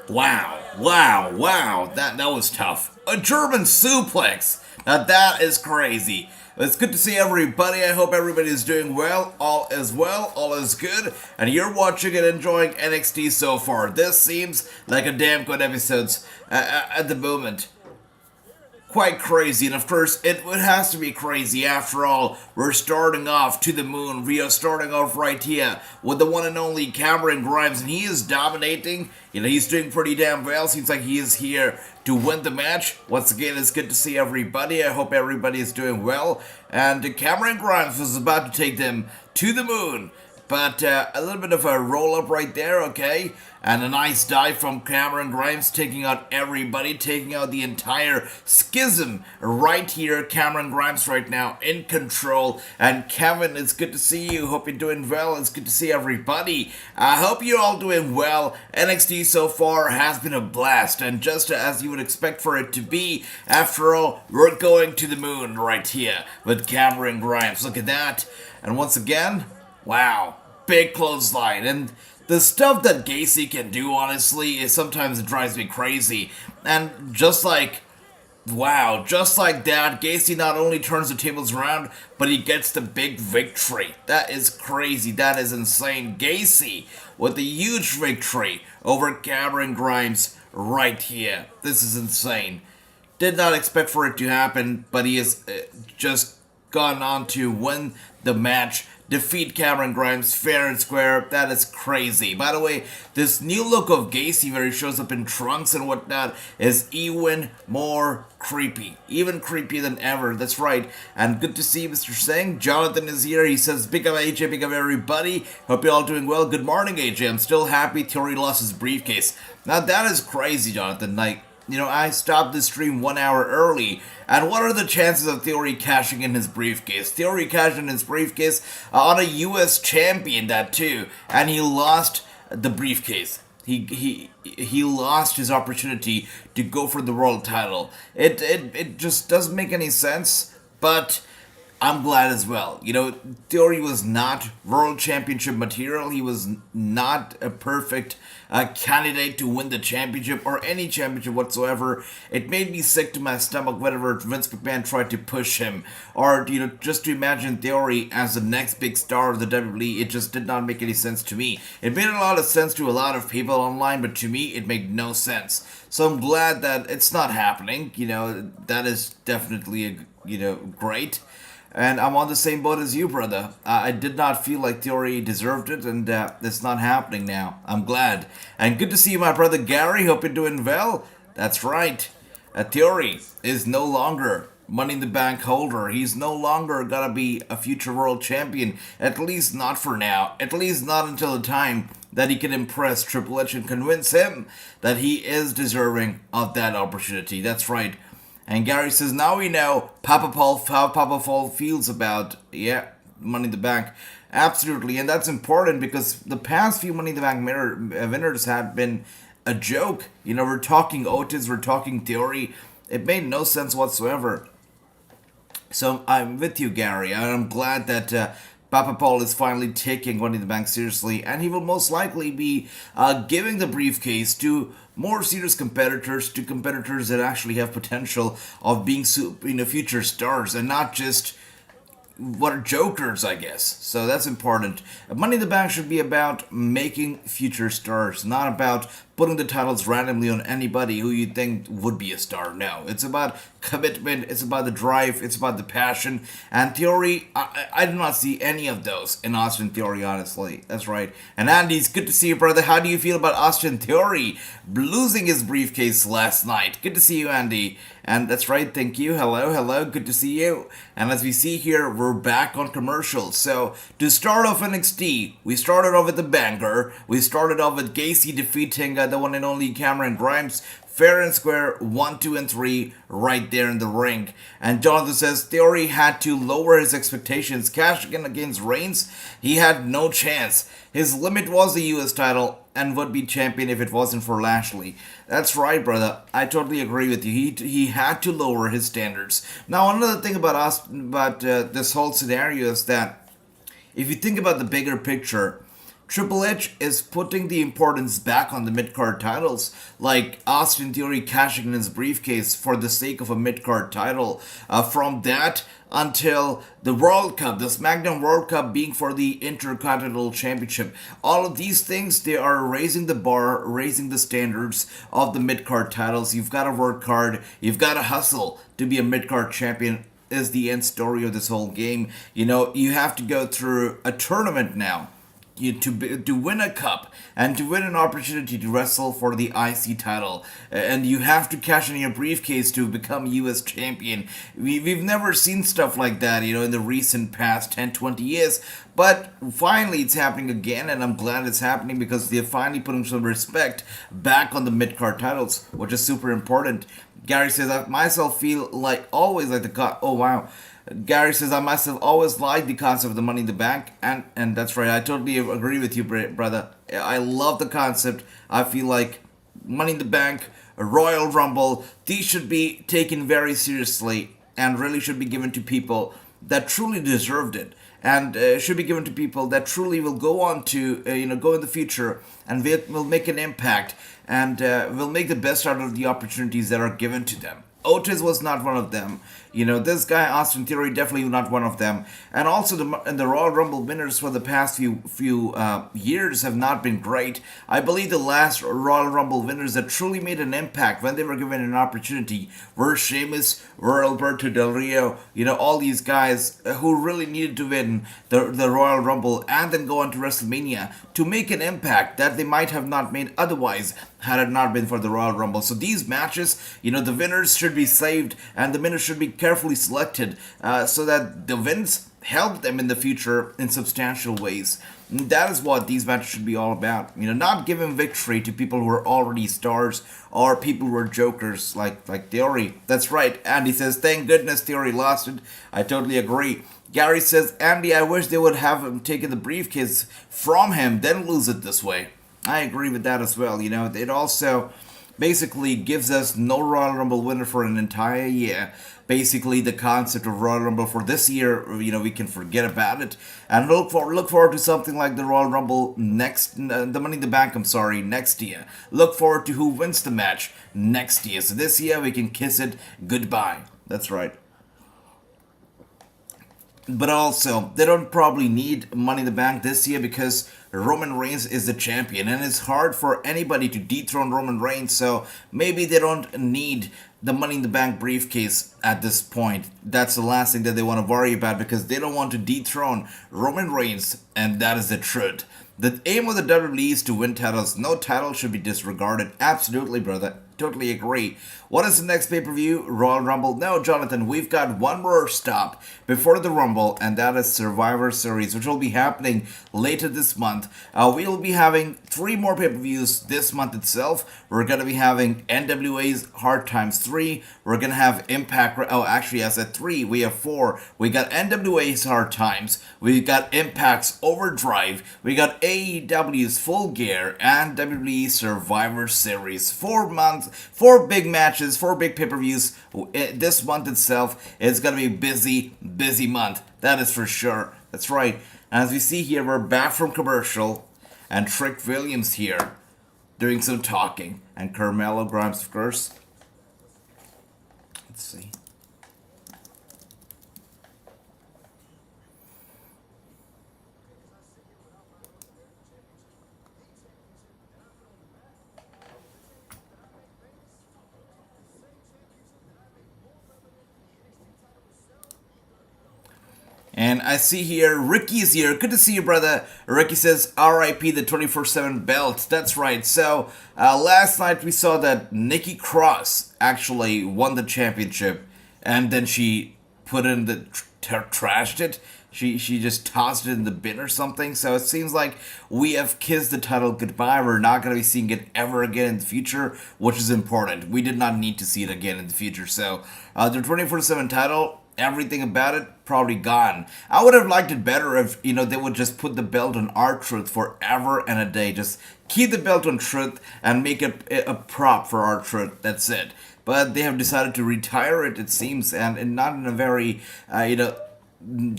Wow. That was tough. A German suplex. Now that is crazy. It's good to see everybody. I hope everybody is doing well. All is well. All is good. And you're watching and enjoying NXT so far. This seems like a damn good episode at the moment. Quite crazy, and of course it has to be crazy. After all, we're starting off to the moon. We are starting off right here with the one and only Cameron Grimes, and he is dominating. He's doing pretty damn well. Seems like he is here to win the match. Once again, it's good to see everybody. I hope everybody is doing well. And Cameron Grimes was about to take them to the moon. But a little bit of a roll-up right there, okay? And a nice dive from Cameron Grimes, taking out everybody, taking out the entire schism right here. Cameron Grimes right now in control. And Kevin, it's good to see you. Hope you're doing well. It's good to see everybody. I hope you're all doing well. NXT so far has been a blast. And just as you would expect for it to be, after all, we're going to the moon right here with Cameron Grimes. Look at that. And once again, wow, big clothesline. And the stuff that Gacy can do, honestly, is sometimes it drives me crazy. And just like that, Gacy not only turns the tables around, but he gets the big victory. That is crazy. That is insane. Gacy with a huge victory over Cameron Grimes right here. This is insane. Did not expect for it to happen, but he has just gone on to win the match, defeat Cameron Grimes fair and square. That is crazy. By the way, this new look of Gacy where he shows up in trunks and whatnot is even more creepy. Even creepier than ever. That's right. And good to see Mr. Singh. Jonathan is here. He says, big up AJ, big up everybody. Hope you're all doing well. Good morning, AJ. I'm still happy Theory lost his briefcase. Now that is crazy, Jonathan. I stopped the stream 1 hour early, and what are the chances of Theory cashing in his briefcase? Theory cashed in his briefcase on a US champion, that too, and he lost the briefcase. He lost his opportunity to go for the world title. It just doesn't make any sense, but I'm glad as well. Theory was not world championship material. He was not a perfect candidate to win the championship or any championship whatsoever. It made me sick to my stomach whenever Vince McMahon tried to push him. Or, just to imagine Theory as the next big star of the WWE, it just did not make any sense to me. It made a lot of sense to a lot of people online, but to me, it made no sense. So I'm glad that it's not happening. That is definitely, great. And I'm on the same boat as you, brother. I did not feel like Theory deserved it, and it's not happening now. I'm glad. And good to see you, my brother Gary. Hope you're doing well. That's right. Theory is no longer Money in the Bank holder. He's no longer gonna be a future world champion. At least not for now. At least not until the time that he can impress Triple H and convince him that he is deserving of that opportunity. That's right. And Gary says, now we know how Papa Paul feels about, Money in the Bank. Absolutely, and that's important because the past few Money in the Bank winners have been a joke. We're talking Otis, we're talking Theory. It made no sense whatsoever. So I'm with you, Gary. I'm glad that Papa Paul is finally taking Money in the Bank seriously, and he will most likely be giving the briefcase to more serious competitors, to competitors that actually have potential of being future stars, and not just what are jokers, I guess. So that's important. Money in the Bank should be about making future stars, not about putting the titles randomly on anybody who you think would be a star. No, it's about commitment, it's about the drive, it's about the passion. And Theory, I do not see any of those in Austin Theory, honestly. That's right. And Andy, it's good to see you, brother. How do you feel about Austin Theory losing his briefcase last night? Good to see you, Andy. And that's right, thank you. Hello, good to see you. And as we see here, we're back on commercials. So, to start off NXT, we started off with the banger. We started off with Gacy defeating the one and only Cameron Grimes. Fair and square, 1, 2, and 3, right there in the ring. And Jonathan says Theory had to lower his expectations. Cashing in against Reigns, he had no chance. His limit was the US title and would be champion if it wasn't for Lashley. That's right, brother. I totally agree with you. He had to lower his standards. Now, another thing about this whole scenario is that if you think about the bigger picture, Triple H is putting the importance back on the mid-card titles, like Austin Theory cashing in his briefcase for the sake of a mid-card title. From that until the World Cup, the SmackDown World Cup being for the Intercontinental Championship. All of these things, they are raising the bar, raising the standards of the mid-card titles. You've got to work hard, you've got to hustle to be a mid-card champion is the end story of this whole game. You have to go through a tournament now to win a cup and to win an opportunity to wrestle for the IC title, and you have to cash in your briefcase to become US champion. We've never seen stuff like that, in the recent past 10-20 years, but finally it's happening again, and I'm glad it's happening because they're finally putting some respect back on the mid-card titles, which is super important. Gary says, I myself feel like always like oh wow. Gary says, I myself always liked the concept of the Money in the Bank, and that's right, I totally agree with you, brother. I love the concept. I feel like Money in the Bank, a Royal Rumble, these should be taken very seriously and really should be given to people that truly deserved it, and should be given to people that truly will go on to, go in the future and will make an impact and will make the best out of the opportunities that are given to them. Otis was not one of them. This guy, Austin Theory, definitely not one of them. And also the Royal Rumble winners for the past few years have not been great. I believe the last Royal Rumble winners that truly made an impact when they were given an opportunity were Sheamus, were Alberto Del Rio, all these guys who really needed to win the Royal Rumble and then go on to WrestleMania to make an impact that they might have not made otherwise had it not been for the Royal Rumble. So these matches, the winners should be saved and the winners should be carefully selected so that the wins help them in the future in substantial ways. And that is what these matches should be all about. Not giving victory to people who are already stars or people who are jokers like Theory. That's right. Andy says, thank goodness Theory lost it. I totally agree. Gary says, Andy, I wish they would have him taken the briefcase from him, then lose it this way. I agree with that as well. It also basically gives us no Royal Rumble winner for an entire year. Basically, the concept of Royal Rumble for this year, we can forget about it and look forward to something like the Royal Rumble the Money in the Bank, next year. Look forward to who wins the match next year. So this year we can kiss it goodbye. That's right. But also, they don't probably need Money in the Bank this year because Roman Reigns is the champion, and it's hard for anybody to dethrone Roman Reigns, so maybe they don't need the Money in the Bank briefcase at this point. That's the last thing that they want to worry about because they don't want to dethrone Roman Reigns, and that is the truth. The aim of the WWE is to win titles. No title should be disregarded. Absolutely, brother. Totally agree. What is the next pay-per-view? Royal Rumble? No, Jonathan, we've got one more stop before the Rumble, and that is Survivor Series, which will be happening later this month. We'll be having 3 more pay-per-views this month itself. We're going to be having NWA's Hard Times 3. We're going to have Impact... Oh, actually, I said 3. We have 4. We got NWA's Hard Times. We got Impact's Overdrive. We got AEW's Full Gear and WWE Survivor Series. 4 months, 4 big matches, 4 big pay-per-views. This month itself is going to be busy month. That is for sure. That's right. As we see here, we're back from commercial, and Trick Williams here doing some talking, and Carmelo Grimes, of course. Let's see. And I see here, Ricky's here. Good to see you, brother. Ricky says, RIP the 24/7 belt. That's right. So, last night we saw that Nikki Cross actually won the championship. And then she put in trashed it. She just tossed it in the bin or something. So it seems like we have kissed the title goodbye. We're not going to be seeing it ever again in the future, which is important. We did not need to see it again in the future. So, the 24/7 title... everything about it probably gone. I would have liked it better if they would just put the belt on R-Truth forever and a day. Just keep the belt on Truth and make it a prop for R-Truth. That's it. But they have decided to retire it, it seems, and not in a very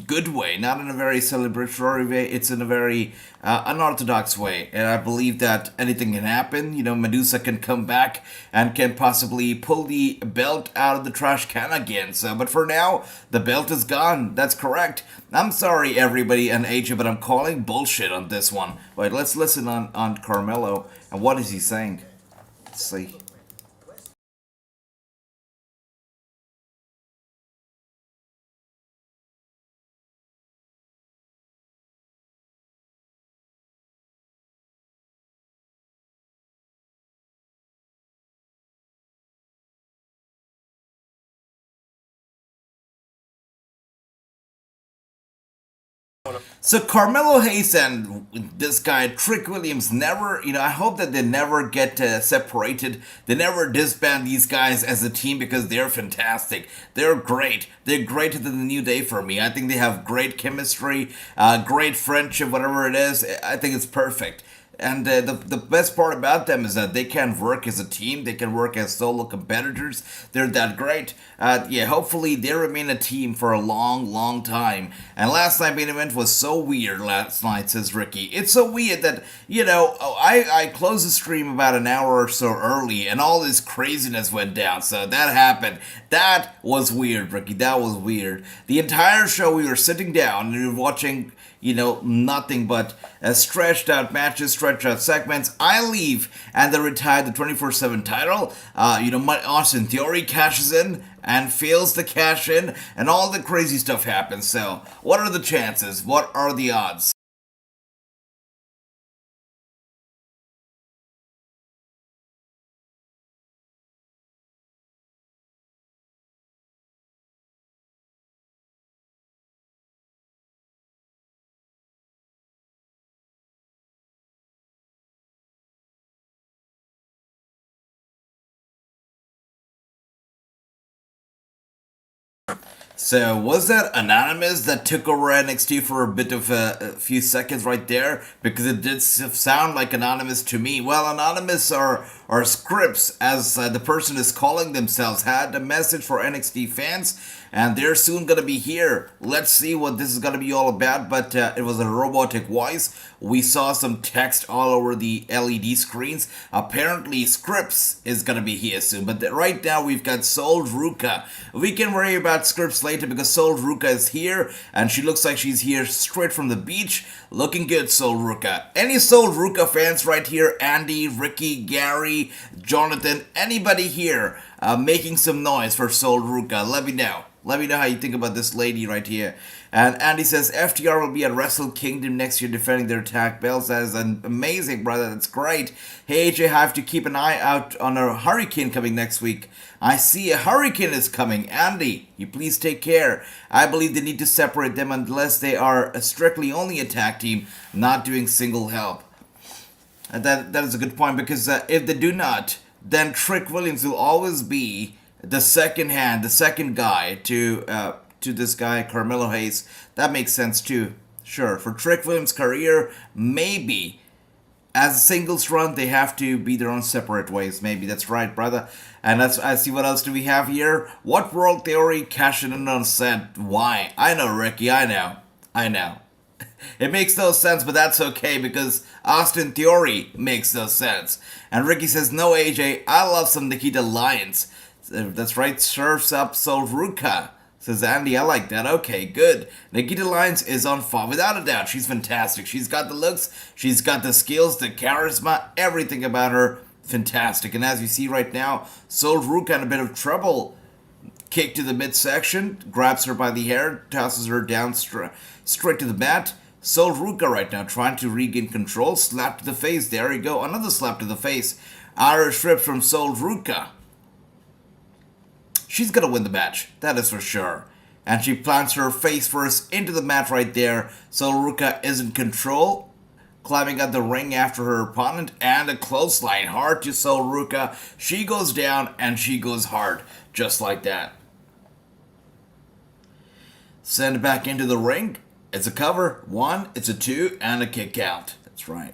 good way, not in a very celebratory way. It's in a very unorthodox way, and I believe that anything can happen. You know, Medusa can come back and can possibly pull the belt out of the trash can again. So, but for now, the belt is gone. That's correct. I'm sorry, everybody and AJ, but I'm calling bullshit on this one. Wait, let's listen on Carmelo and what is he saying? Let's see. So Carmelo Hayes and this guy Trick Williams never, I hope that they never get separated. They never disband these guys as a team because they're fantastic. They're great. They're greater than the New Day for me. I think they have great chemistry, great friendship, whatever it is. I think it's perfect. And the best part about them is that they can work as a team. They can work as solo competitors. They're that great. Yeah, hopefully they remain a team for a long, long time. And last night main event was so weird last night, says Ricky. It's so weird that, I closed the stream about an hour or so early and all this craziness went down. So that happened. That was weird, Ricky. That was weird. The entire show we were sitting down and we were watching nothing but stretched out matches, stretched out segments. I leave and they retire the 24/7 title. My Austin Theory cashes in and fails to cash in, and all the crazy stuff happens. So, what are the chances? What are the odds? So, was that Anonymous that took over NXT for a bit of a few seconds right there? Because it did sound like Anonymous to me. Well, Anonymous are scripts, as the person is calling themselves, had a message for NXT fans, and they're soon going to be here. Let's see what this is going to be all about, but it was a robotic voice. We saw some text all over the LED screens. Apparently, Scripps is going to be here soon, but right now we've got Sol Ruka. We can worry about Scripps later because Sol Ruka is here, and she looks like she's here straight from the beach. Looking good, Sol Ruka. Any Sol Ruka fans right here? Andy, Ricky, Gary, Jonathan, anybody here making some noise for Sol Ruka? Let me know. Let me know how you think about this lady right here. And Andy says FTR will be at Wrestle Kingdom next year defending their tag belts. That is amazing, brother. That's great. Hey, AJ, I have to keep an eye out on a hurricane coming next week. I see a hurricane is coming. Andy, you please take care. I believe they need to separate them unless they are strictly only a tag team, not doing single help. And that is a good point because if they do not, then Trick Williams will always be the second hand, the second guy to this guy Carmelo Hayes. That makes sense too. Sure, for Trick Williams' career, maybe as a singles run they have to be their own separate ways. Maybe that's right, brother. And I see what else do we have here. What World Theory cashing in on set? Why? I know, Ricky. I know. It makes no sense, but that's okay because Austin Theory makes no sense. And Ricky says, no, AJ, I love some Nikkita Lyons. That's right, surfs up Sol Ruka. Says Andy, I like that. Okay, good. Nikkita Lyons is on fire, without a doubt. She's fantastic. She's got the looks, she's got the skills, the charisma, everything about her. Fantastic. And as you see right now, Sol Ruka in a bit of trouble. Kick to the midsection, grabs her by the hair, tosses her down straight to the mat. Sol Ruka right now trying to regain control. Slap to the face. There you go. Another slap to the face. Irish whip from Sol Ruka. She's gonna win the match. That is for sure. And she plants her face first into the mat right there. Sol Ruka is in control. Climbing up the ring after her opponent. And a clothesline hard to Sol Ruka. She goes down and she goes hard. Just like that. Send it back into the ring. It's a cover. 1, it's a 2, and a kick out. That's right.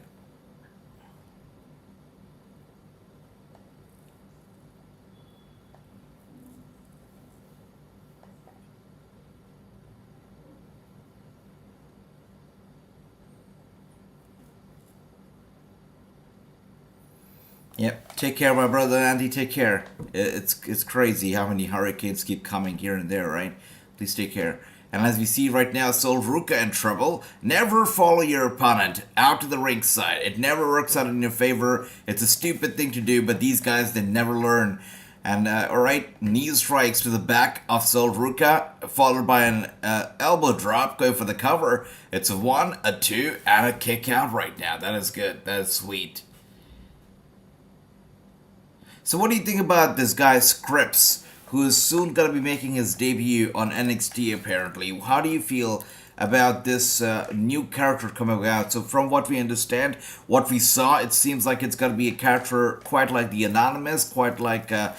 Yep. Take care, my brother Andy. Take care. It's crazy how many hurricanes keep coming here and there, right? Please take care. And as we see right now, Sol Ruka in trouble. Never follow your opponent out to the ringside. It never works out in your favor. It's a stupid thing to do, but these guys, they never learn. And alright, knee strikes to the back of Sol Ruka, followed by an elbow drop, going for the cover. It's a 1, a 2, and a kick out right now. That is good. That is sweet. So what do you think about this guy Scripps, who is soon going to be making his debut on NXT apparently? How do you feel about this new character coming out? So from what we understand, what we saw, it seems like it's going to be a character quite like the Anonymous, quite like, I'm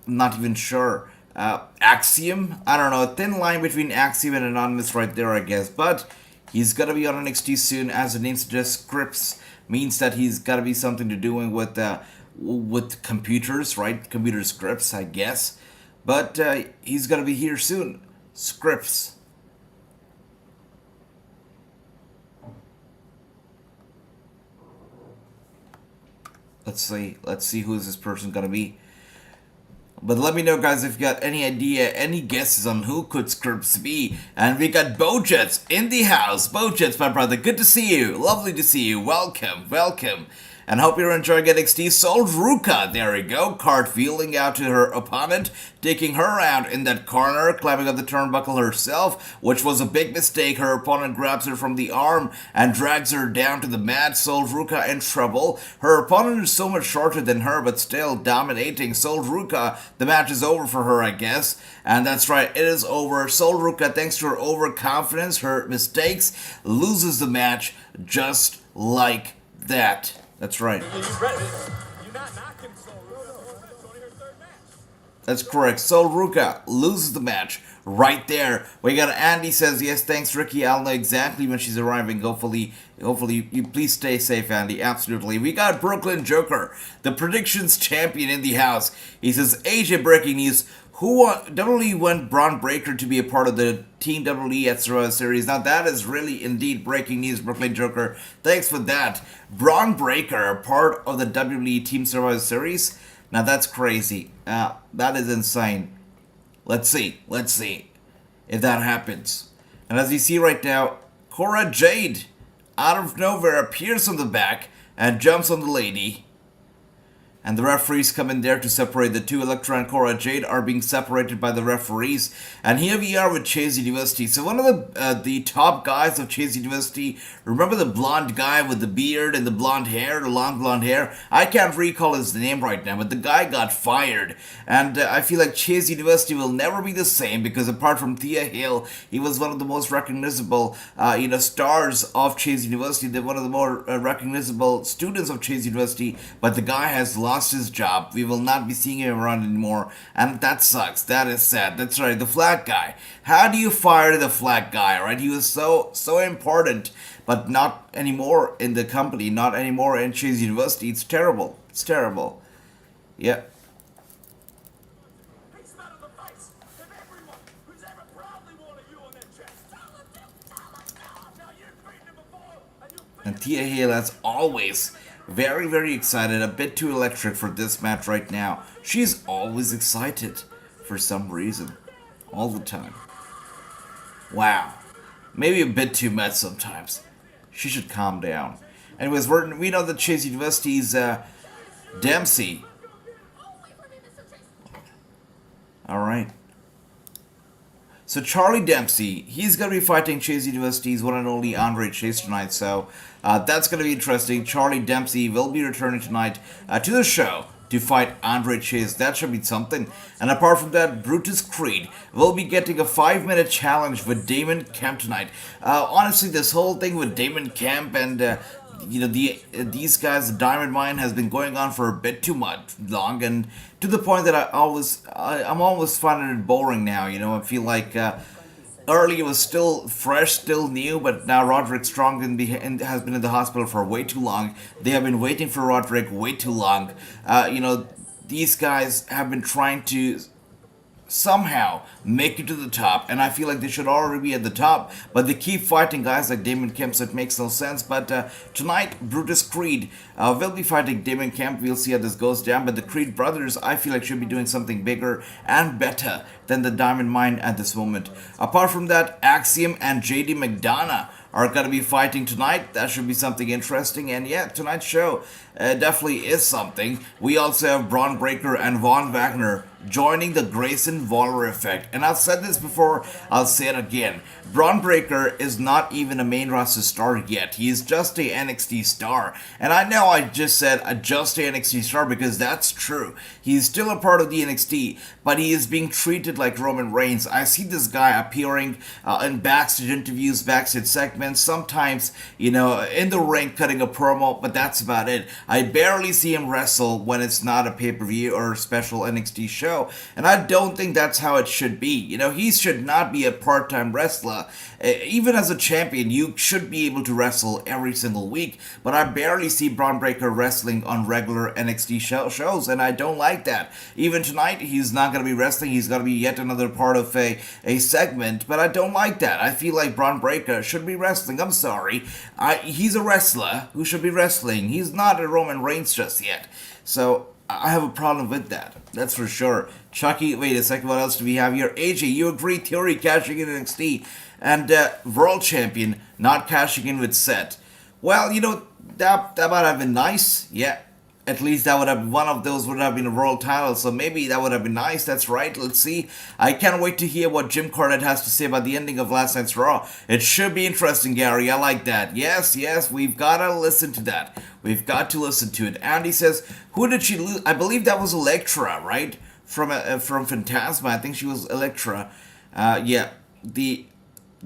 not even sure, Axiom? I don't know, a thin line between Axiom and Anonymous right there, I guess. But he's going to be on NXT soon. As the name suggests, Scripps means that he's got to be something to doing with computers, right? Computer scripts, I guess. But he's gonna be here soon. Scripts. Let's see who is this person gonna be. But let me know, guys, if you got any idea, any guesses on who could Scripps be. And we got Bojets in the house. Bojets, my brother, good to see you. Lovely to see you. Welcome, welcome. And hope you're enjoying NXT. Sol Ruka, there we go, cartwheeling out to her opponent, taking her out in that corner, climbing up the turnbuckle herself, which was a big mistake. Her opponent grabs her from the arm and drags her down to the mat. Sol Ruka in trouble. Her opponent is so much shorter than her, but still dominating. Sol Ruka, the match is over for her, I guess. And that's right, it is over. Sol Ruka, thanks to her overconfidence, her mistakes, loses the match just like that. That's right. That's correct. Sol Ruka loses the match right there. We got Andy says, yes, thanks, Ricky. I'll know exactly when she's arriving. Hopefully, you please stay safe, Andy. Absolutely. We got Brooklyn Joker, the predictions champion in the house. He says, AJ breaking news. WWE want Bron Breakker to be a part of the Team WWE at Survivor Series. Now that is really indeed breaking news, Brooklyn Joker. Thanks for that. Bron Breakker, a part of the WWE Team Survivor Series. Now that's crazy. That is insane. Let's see if that happens. And as you see right now, Cora Jade, out of nowhere, appears on the back and jumps on the lady. And the referees come in there to separate the two. Elektra and Cora Jade are being separated by the referees. And here we are with Chase University. So one of the top guys of Chase University, remember the blonde guy with the beard and the blonde hair, the long blonde hair? I can't recall his name right now, but the guy got fired. And I feel like Chase University will never be the same, because apart from Thea Hill, he was one of the most recognizable stars of Chase University. They're one of the more recognizable students of Chase University, but the guy has lost his job. We will not be seeing him around anymore, and that sucks. That is sad. That's right, the flag guy. How do you fire the flag guy, right? He was so important, but not anymore in the company, not anymore in Chase University. It's terrible. It's terrible. Yeah. And Thea Hill, as always, very excited, a bit too electric for this match right now. She's always excited for some reason, all the time. Wow, maybe a bit too much sometimes. She should calm down. Anyways, we know that Chase University's Dempsey. Alright. So Charlie Dempsey, he's going to be fighting Chase University's one and only Andre Chase tonight, so that's going to be interesting. Charlie Dempsey will be returning tonight to the show to fight Andre Chase. That should be something. And apart from that, Brutus Creed will be getting a 5-minute challenge with Damon Kemp tonight. Honestly, this whole thing with Damon Kemp and these guys, the Diamond Mine, has been going on for a bit too long, and to the point that I'm almost finding it boring now. I feel like early it was still fresh, still new, but now Roderick Strong has been in the hospital for way too long. They have been waiting for Roderick way too long. These guys have been trying to somehow make it to the top, and I feel like they should already be at the top, but they keep fighting guys like Damon Kemp, so it makes no sense. But tonight, Brutus Creed will be fighting Damon Kemp. We'll see how this goes down, but the Creed brothers, I feel like, should be doing something bigger and better than the Diamond Mine at this moment. Apart from that, Axiom and JD McDonough are going to be fighting tonight. That should be something interesting. And yeah, tonight's show definitely is something. We also have Bron Breakker and Von Wagner joining the Grayson Waller effect. And I've said this before, I'll say it again. Bron Breakker is not even a main roster star yet. He's just a NXT star. And I know I just said just a NXT star because that's true. He's still a part of the NXT, but he is being treated like Roman Reigns. I see this guy appearing in backstage interviews, backstage segments, sometimes, in the ring cutting a promo, but that's about it. I barely see him wrestle when it's not a pay-per-view or a special NXT show, and I don't think that's how it should be. He should not be a part-time wrestler. Even as a champion, you should be able to wrestle every single week, but I barely see Bron Breakker wrestling on regular NXT shows, and I don't like that. Even tonight, he's not going to be wrestling. He's going to be yet another part of a segment, but I don't like that. I feel like Bron Breakker should be wrestling. I'm sorry. He's a wrestler who should be wrestling. He's not a Roman Reigns just yet. So I have a problem with that. That's for sure. Chucky, wait a second. What else do we have here? AJ, you agree Theory cashing in NXT and World Champion not cashing in with Seth. Well, that might have been nice. Yeah. At least that would have one of those would have been a world title, so maybe that would have been nice. That's right. Let's see. I can't wait to hear what Jim Cornette has to say about the ending of last night's Raw. It should be interesting, Gary. I like that. Yes, we've got to listen to that. We've got to listen to it. Andy says, who did she lose? I believe that was Elektra, right? From Phantasma. I think she was Elektra. Yeah. The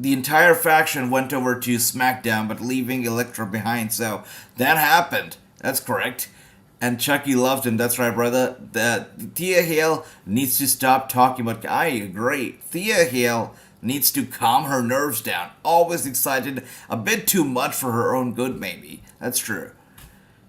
entire faction went over to SmackDown, but leaving Elektra behind. So that happened. That's correct. And Chucky loved him. That's right, brother. Thea Hale needs to stop talking about... I agree. Thea Hale needs to calm her nerves down. Always excited. A bit too much for her own good, maybe. That's true.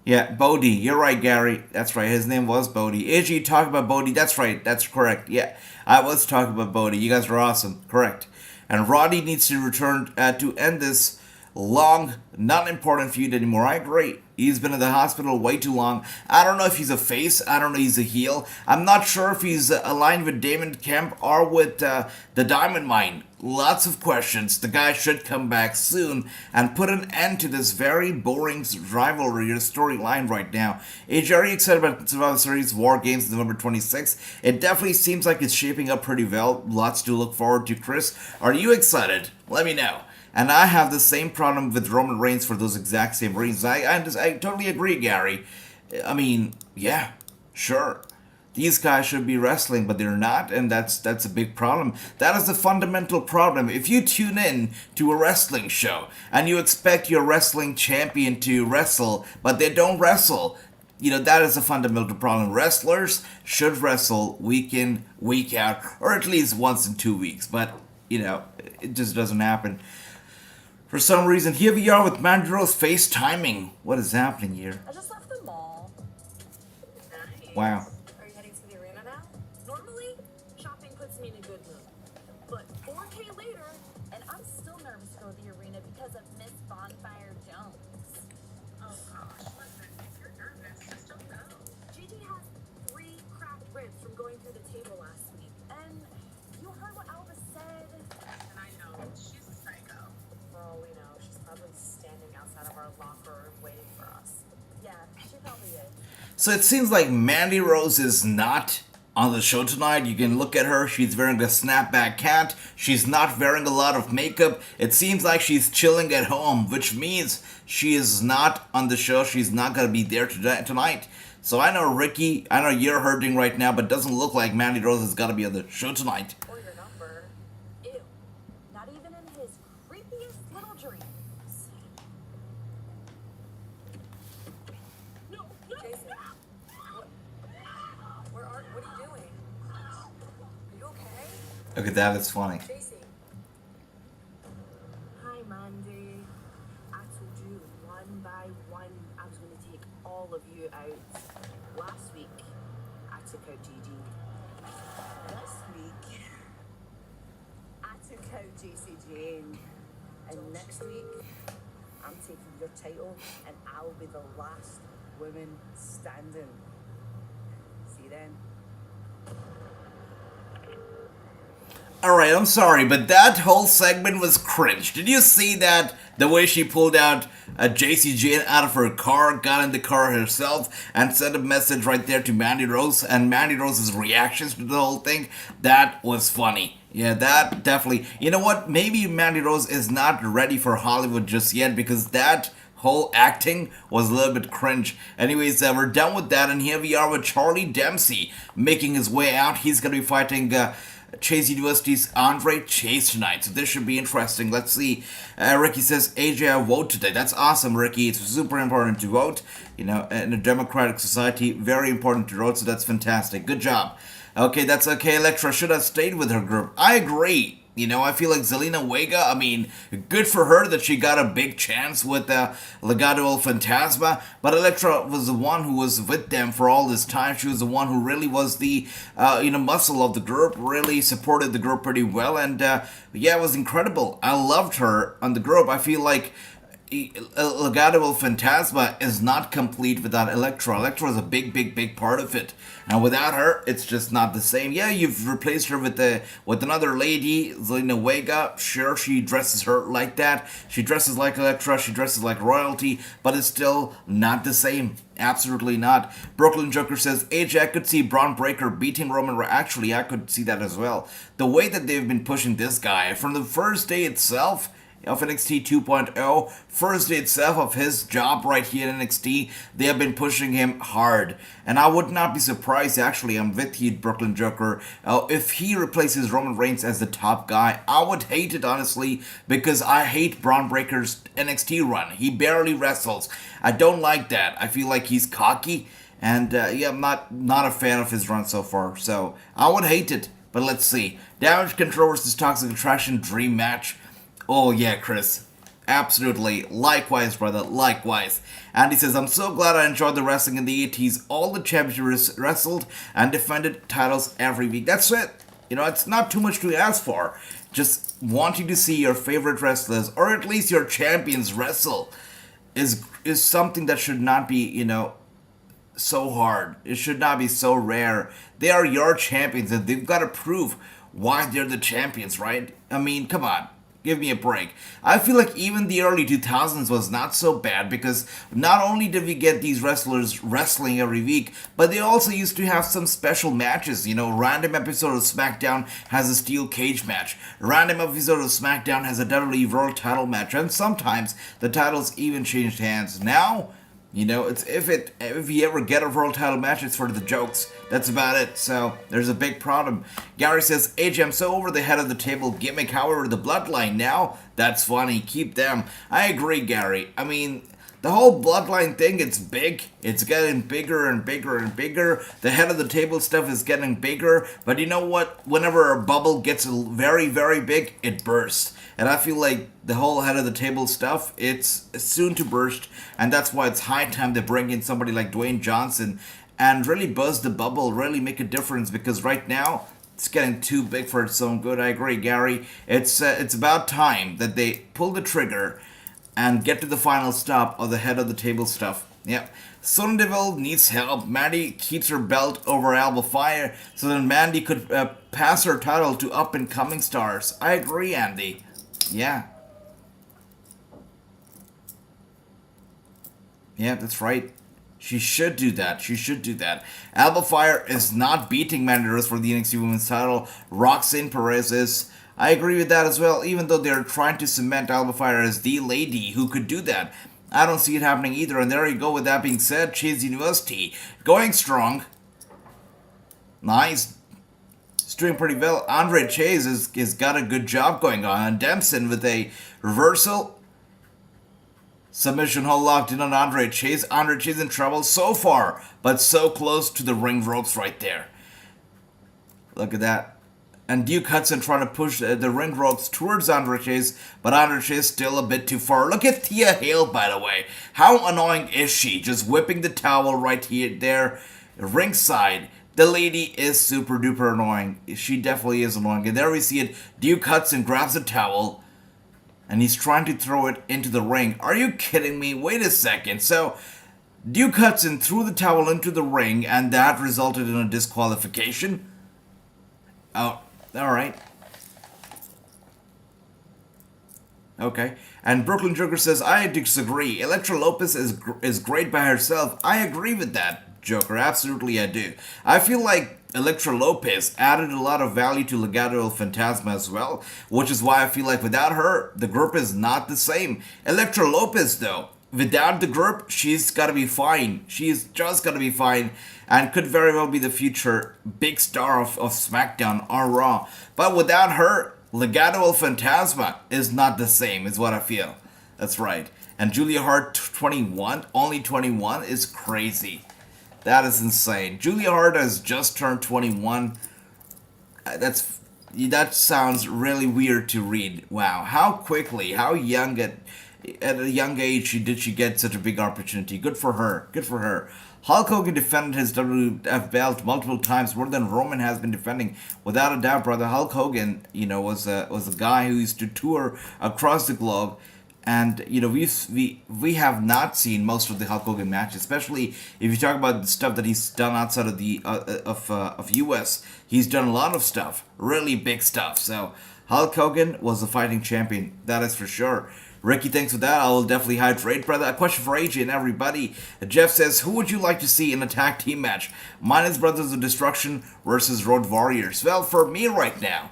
Yeah, Bodhi. You're right, Gary. That's right. His name was Bodhi. AJ, talk about Bodhi. That's right. That's correct. Yeah, I was talking about Bodhi. You guys are awesome. Correct. And Roddy needs to return to end this long, not important feud anymore. I agree. He's been in the hospital way too long. I don't know if he's a face. I don't know if he's a heel. I'm not sure if he's aligned with Damon Kemp or with the Diamond Mine. Lots of questions. The guy should come back soon and put an end to this very boring rivalry or storyline right now. AJ, are you excited about Survivor Series War Games November 26th? It definitely seems like it's shaping up pretty well. Lots to look forward to. Chris, are you excited? Let me know. And I have the same problem with Roman Reigns for those exact same reasons. I totally agree, Gary. I mean, yeah, sure. These guys should be wrestling, but they're not, and that's a big problem. That is the fundamental problem. If you tune in to a wrestling show and you expect your wrestling champion to wrestle, but they don't wrestle, that is a fundamental problem. Wrestlers should wrestle week in, week out, or at least once in 2 weeks. But, it just doesn't happen. For some reason, here we are with Mandy Rose FaceTiming. What is happening here? I just left the mall. Nice. Wow. Are you heading to the arena now? Normally, shopping puts me in a good mood. But 4K later, and I'm still nervous to go to the arena because of Miss Bonfire Jones. Oh gosh, listen, if you're nervous, just don't go. Gigi has 3 cracked ribs from going through the table last week. And you heard what Albus said. And I know, she's a psycho. For all we know, she's probably standing outside of our locker waiting for us. Yeah, she probably is. So it seems like Mandy Rose is not on the show tonight. You can look at her. She's wearing a snapback hat. She's not wearing a lot of makeup. It seems like she's chilling at home, which means she is not on the show. She's not going to be there tonight. So I know, Ricky, I know you're hurting right now, but it doesn't look like Mandy Rose is going to be on the show tonight. Or your number. Ew. Not even in his creepiest little dreams. No, Jason. What are you doing? Are you okay? Look at that, it's funny. Jason. Hi, Mandy. I told you one by one I was going to take all of you out. Last week, I took out Gigi. This week, JC Jane. And next week, I'm taking your title, and I'll be the last woman standing. See you then. Alright, I'm sorry, but that whole segment was cringe. Did you see that? The way she pulled out JC Jane out of her car, got in the car herself, and sent a message right there to Mandy Rose, and Mandy Rose's reactions to the whole thing, that was funny. Yeah, that definitely. You know what? Maybe Mandy Rose is not ready for Hollywood just yet, because that whole acting was a little bit cringe. Anyways, we're done with that, and here we are with Charlie Dempsey making his way out. He's going to be fighting Chase University's Andre Chase tonight, so this should be interesting. Let's see. Ricky says, AJ, I vote today. That's awesome, Ricky. It's super important to vote. You know, in a democratic society, very important to vote, so that's fantastic. Good job. Okay, that's okay. Elektra should have stayed with her group. I agree. You know, I feel like Zelina Vega, I mean, good for her that she got a big chance with Legado El Fantasma, but Elektra was the one who was with them for all this time. She was the one who really was the, muscle of the group, really supported the group pretty well, and yeah, it was incredible. I loved her on the group. I feel like Legado El Fantasma is not complete without Elektra. Elektra is a big part of it, and without her, it's just not the same. Yeah, you've replaced her with another lady, Zelina Vega. Sure, she dresses her like that. She dresses like Elektra. She dresses like royalty, but it's still not the same. Absolutely not. Brooklyn Joker says, AJ, I could see Bron Breakker beating Roman Reigns. Actually, I could see that as well. The way that they've been pushing this guy from the first day itself of NXT 2.0, first day itself of his job right here in NXT, they have been pushing him hard. And I would not be surprised, actually, I'm with you, Brooklyn Joker, if he replaces Roman Reigns as the top guy. I would hate it, honestly, because I hate Bron Breakker's NXT run. He barely wrestles. I don't like that. I feel like he's cocky, and yeah, I'm not a fan of his run so far, so I would hate it. But let's see. Damage Control versus Toxic Attraction Dream Match. Oh yeah, Chris. Absolutely. Likewise, brother. Likewise. And he says, I'm so glad I enjoyed the wrestling in the 80s. All the champions wrestled and defended titles every week. That's it. You know, it's not too much to ask for. Just wanting to see your favorite wrestlers, or at least your champions, wrestle is something that should not be, you know, so hard. It should not be so rare. They are your champions, and they've got to prove why they're the champions, right? I mean, come on. Give me a break. I feel like even the early 2000s was not so bad, because not only did we get these wrestlers wrestling every week, but they also used to have some special matches. You know, random episode of SmackDown has a steel cage match. Random episode of SmackDown has a WWE World title match, and sometimes the titles even changed hands. Now, you know, it's if you ever get a world title match, it's for the jokes. That's about it. So there's a big problem. Gary says, AJ, I'm so over the head of the table gimmick. However, the Bloodline now, that's funny. Keep them. I agree, Gary. I mean, the whole Bloodline thing, it's big. It's getting bigger and bigger and bigger. The head of the table stuff is getting bigger. But you know what? Whenever a bubble gets very, very big, it bursts. And I feel like the whole head of the table stuff, it's soon to burst. And that's why it's high time they bring in somebody like Dwayne Johnson and really buzz the bubble, really make a difference. Because right now, it's getting too big for its own good. I agree, Gary. It's about time that they pull the trigger and get to the final stop of the head of the table stuff. Yep. Sonya Deville needs help. Mandy keeps her belt over Alba Fire so that Mandy could pass her title to up-and-coming stars. I agree, Andy. Yeah. Yeah, that's right. She should do that. She should do that. Alba Fire is not beating Mandy Rose for the NXT Women's title. Roxanne Perez is. I agree with that as well, even though they're trying to cement Alba Fire as the lady who could do that. I don't see it happening either, and there you go. With that being said, Chase University going strong. Nice. It's doing pretty well. Andre Chase has got a good job going on. And Dempson with a reversal. Submission hold locked in on Andre Chase. Andre Chase in trouble so far, but so close to the ring ropes right there. Look at that. And Duke Hudson trying to push the ring ropes towards Andre Chase, but Andre Chase still a bit too far. Look at Thea Hale, by the way. How annoying is she? Just whipping the towel right here, there. ringside, the lady is super duper annoying. She definitely is annoying. And there we see it. Duke Hudson grabs a towel and he's trying to throw it into the ring. Are you kidding me? Wait a second. So Duke Hudson threw the towel into the ring and that resulted in a disqualification. Oh, alright. Okay. And Brooklyn Joker says, I disagree. Elektra Lopez is great by herself. I agree with that, Joker. Absolutely, I do. I feel like Elektra Lopez added a lot of value to Legado del Fantasma as well, which is why I feel like without her, the group is not the same. Elektra Lopez, though, without the group, she's got to be fine. She's just got to be fine and could very well be the future big star of SmackDown or Raw. But without her, Legado del Fantasma is not the same, is what I feel. That's right. And Julia Hart, 21, only 21, is crazy. That is insane. Julia Hart has just turned 21. That sounds really weird to read. Wow, how quickly, how young at a young age did she get such a big opportunity? Good for her. Good for her. Hulk Hogan defended his WWF belt multiple times, more than Roman has been defending. Without a doubt, brother, Hulk Hogan, was a guy who used to tour across the globe, and we have not seen most of the Hulk Hogan matches, especially if you talk about the stuff that he's done outside of the of US. He's done a lot of stuff, really big stuff. So Hulk Hogan was a fighting champion, that is for sure. Ricky, thanks for that. I will definitely hydrate, brother. A question for AJ and everybody. Jeff says, who would you like to see in a tag team match? Mine is Brothers of Destruction versus Road Warriors. Well, for me right now,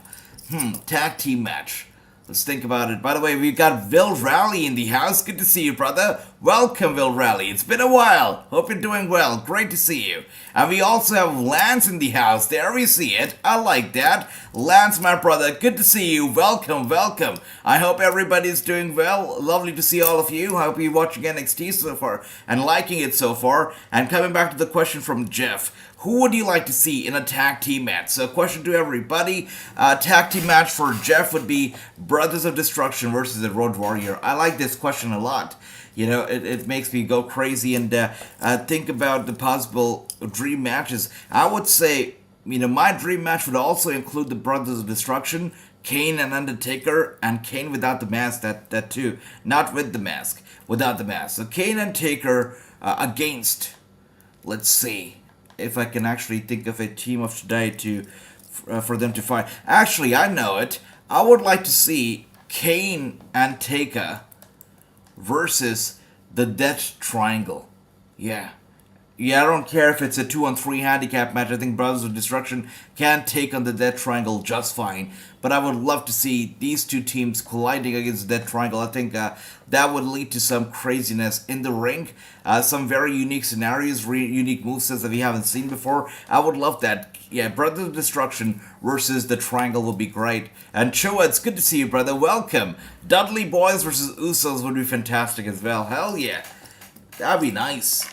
tag team match. Let's think about it. By the way, we've got Will Raleigh in the house. Good to see you, brother. Welcome, Will Raleigh. It's been a while. Hope you're doing well. Great to see you. And we also have Lance in the house. There we see it. I like that. Lance, my brother, good to see you. Welcome, welcome. I hope everybody's doing well. Lovely to see all of you. I hope you're watching NXT so far and liking it so far. And coming back to the question from Jeff. Who would you like to see in a tag team match? So, question to everybody. Tag team match for Jeff would be Brothers of Destruction versus the Road Warrior. I like this question a lot. It makes me go crazy and think about the possible dream matches. I would say, my dream match would also include the Brothers of Destruction, Kane and Undertaker, and Kane without the mask, that too. Not with the mask, without the mask. So, Kane and Taker against, let's see if I can actually think of a team of today for them to fight. Actually, I know it. I would like to see Kane and Taker versus the Death Triangle. Yeah, I don't care if it's a 2-on-3 handicap match. I think Brothers of Destruction can take on the Death Triangle just fine. But I would love to see these two teams colliding against the Death Triangle. I think that would lead to some craziness in the ring. Some very unique scenarios, unique movesets that we haven't seen before. I would love that. Yeah, Brothers of Destruction versus the Triangle would be great. And Choa, it's good to see you, brother. Welcome. Dudley Boys versus Usos would be fantastic as well. Hell yeah. That'd be nice.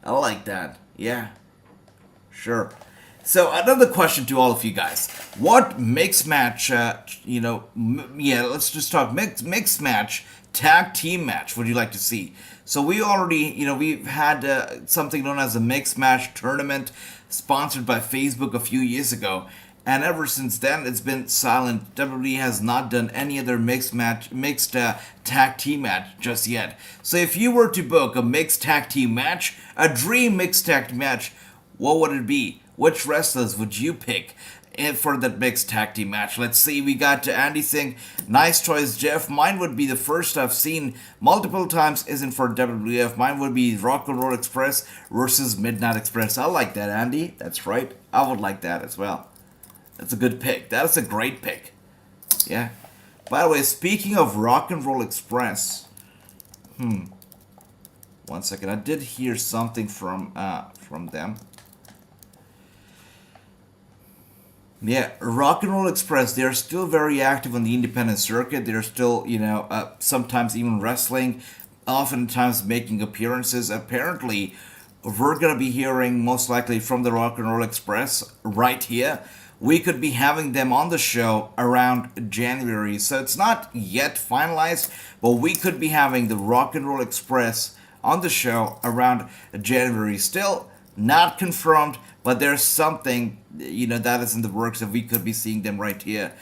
I like that. Yeah. Sure. So, another question to all of you guys. What mixed match, let's just talk mixed match, tag team match would you like to see? So, we already, we've had something known as a mixed match tournament sponsored by Facebook a few years ago. And ever since then, it's been silent. WWE has not done any other mixed tag team match just yet. So if you were to book a mixed tag team match, a dream mixed tag team match, what would it be? Which wrestlers would you pick for that mixed tag team match? Let's see. We got Andy Singh. Nice choice, Jeff. Mine would be the first I've seen multiple times. Isn't for WWF. Mine would be Rock and Roll Express versus Midnight Express. I like that, Andy. That's right. I would like that as well. That's a good pick. That is a great pick. Yeah. By the way, speaking of Rock and Roll Express, 1 second. I did hear something from them. Yeah, Rock and Roll Express, they're still very active on the independent circuit. They're still, sometimes even wrestling, oftentimes making appearances. Apparently, we're going to be hearing most likely from the Rock and Roll Express right here. We could be having them on the show around January. So it's not yet finalized, but we could be having the Rock and Roll Express on the show around January. Still, not confirmed, but there's something, that is in the works that we could be seeing them right here.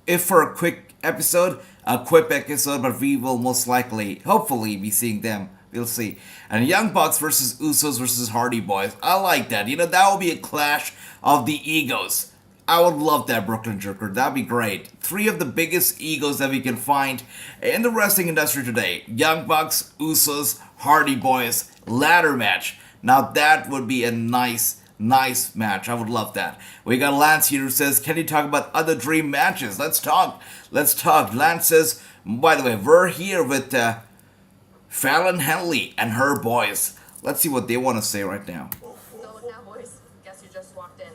If for a quick episode, but we will most likely, hopefully, be seeing them. We'll see. And Young Bucks versus Usos versus Hardy Boys. I like that. That will be a clash of the egos. I would love that, Brooklyn Jerker. That'd be great. 3 of the biggest egos that we can find in the wrestling industry today. Young Bucks, Usos, Hardy Boys, ladder match. Now that would be a nice match. I would love that. We got Lance here who says, can you talk about other dream matches? Let's talk. Lance says, by the way, we're here with Fallon Henley and her boys. Let's see what they want to say right now. So now, boys, guess you just walked in.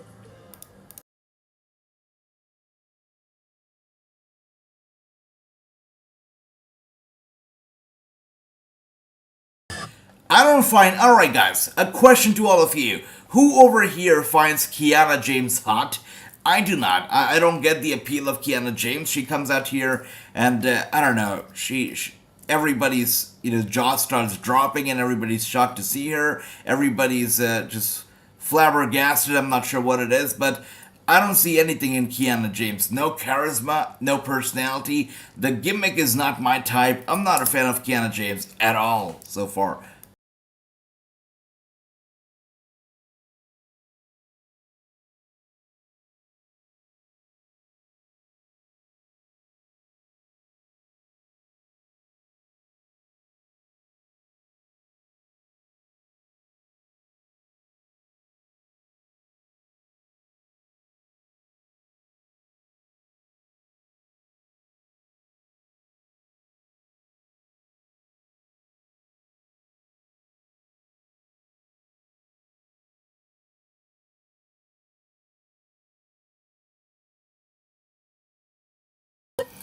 I don't find... Alright guys, a question to all of you. Who over here finds Kiana James hot? I do not. I don't get the appeal of Kiana James. She comes out here and, I don't know, everybody's, jaw starts dropping and everybody's shocked to see her. Everybody's just flabbergasted. I'm not sure what it is, but I don't see anything in Kiana James. No charisma, no personality. The gimmick is not my type. I'm not a fan of Kiana James at all so far.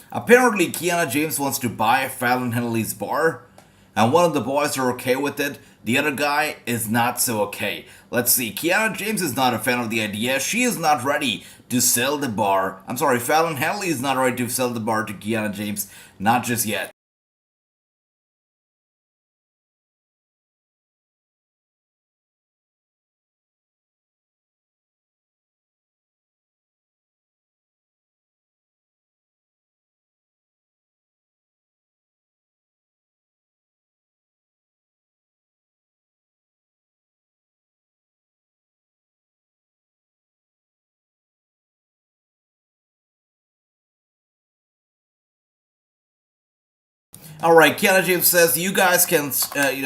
Apparently, Kiana James wants to buy Fallon Henley's bar, and one of the boys are okay with it. The other guy is not so okay. Let's see. Kiana James is not a fan of the idea. She is not ready to sell the bar. I'm sorry, Fallon Henley is not ready to sell the bar to Kiana James. Not just yet. Alright, Kiana James says, you guys can,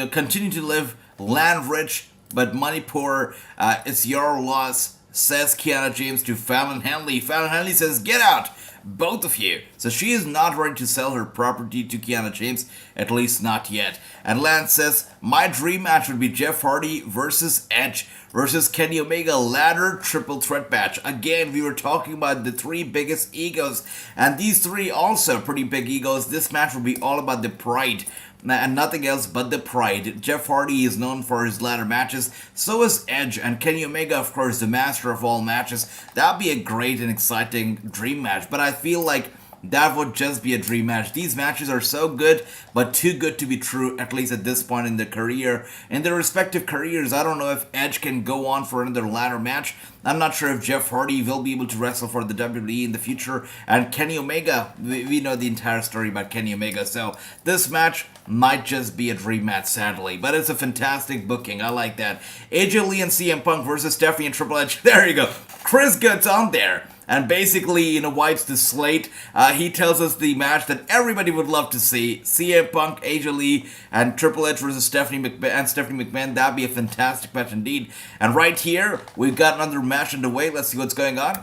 continue to live land rich, but money poor. It's your loss, says Kiana James to Fallon Henley. Fallon Henley says, get out, both of you. So she is not ready to sell her property to Kiana James, at least not yet. And Lance says, my dream match would be Jeff Hardy versus Edge versus Kenny Omega ladder triple threat match. Again, we were talking about the 3 biggest egos, and these 3 also pretty big egos. This match will be all about the pride and nothing else but the pride. Jeff Hardy is known for his ladder matches, so is Edge, and Kenny Omega, of course, the master of all matches. That'd be a great and exciting dream match, but I feel like that would just be a dream match. These matches are so good, but too good to be true, at least at this point in their career. In their respective careers, I don't know if Edge can go on for another ladder match. I'm not sure if Jeff Hardy will be able to wrestle for the WWE in the future. And Kenny Omega, we know the entire story about Kenny Omega, so this match might just be a dream match, sadly. But it's a fantastic booking. I like that. AJ Lee and CM Punk versus Stephanie and Triple H. There you go. Chris gets on there and basically, wipes the slate. He tells us the match that everybody would love to see. CM Punk, AJ Lee, and Triple H versus Stephanie McMahon. That'd be a fantastic match indeed. And right here, we've got another match underway. Let's see what's going on.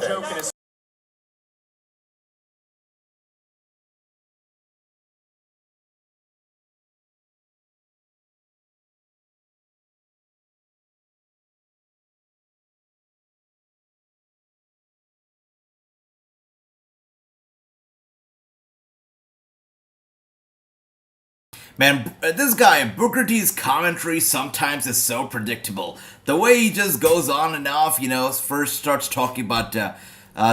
Man, this guy, Booker T's commentary sometimes is so predictable. The way he just goes on and off, first starts talking about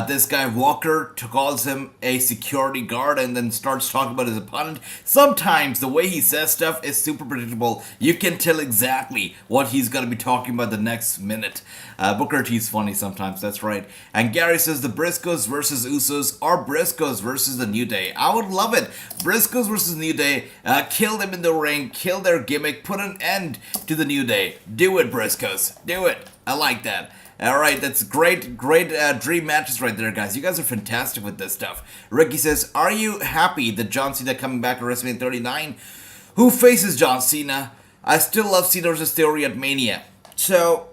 This guy Walker calls him a security guard and then starts talking about his opponent. Sometimes the way he says stuff is super predictable. You can tell exactly what he's going to be talking about the next minute. Booker T's funny sometimes, that's right. And Gary says the Briscoes versus Usos or Briscoes versus the New Day. I would love it. Briscoes versus New Day. Kill them in the ring. Kill their gimmick. Put an end to the New Day. Do it, Briscoes. Do it. I like that. Alright, that's great dream matches right there, guys. You guys are fantastic with this stuff. Ricky says, are you happy that John Cena coming back at WrestleMania 39? Who faces John Cena? I still love Cena vs. Theory at Mania. So,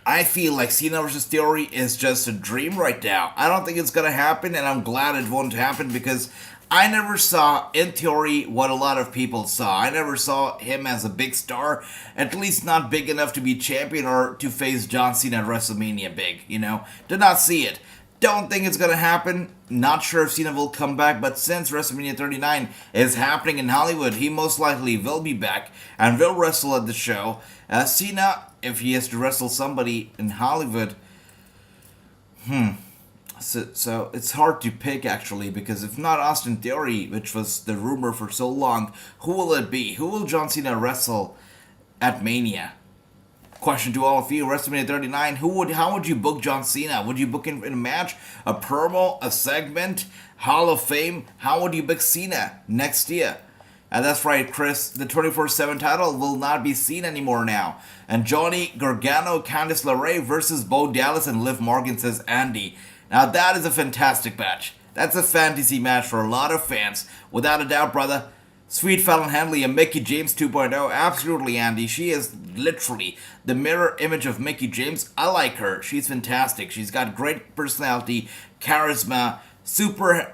I feel like Cena vs. Theory is just a dream right now. I don't think it's going to happen, and I'm glad it won't happen because I never saw, in theory, what a lot of people saw. I never saw him as a big star, at least not big enough to be champion or to face John Cena at WrestleMania big, you know? Did not see it. Don't think it's gonna happen. Not sure if Cena will come back, but since WrestleMania 39 is happening in Hollywood, he most likely will be back and will wrestle at the show. Cena, if he has to wrestle somebody in Hollywood, So it's hard to pick actually, because if not Austin Theory, which was the rumor for so long, who will it be? Who will John Cena wrestle at Mania? Question to all of you, WrestleMania 39, how would you book John Cena? Would you book him in a match, a promo, a segment, Hall of Fame? How would you book Cena next year? And that's right, Chris, the 24/7 title will not be seen anymore now. And Johnny Gargano, Candice LeRae versus Bo Dallas and Liv Morgan, says Andy. Now that is a fantastic match. That's a fantasy match for a lot of fans. Without a doubt, brother. Sweet Fallon Henley and Mickie James 2.0. Absolutely, Andy. She is literally the mirror image of Mickie James. I like her. She's fantastic. She's got great personality, charisma, super,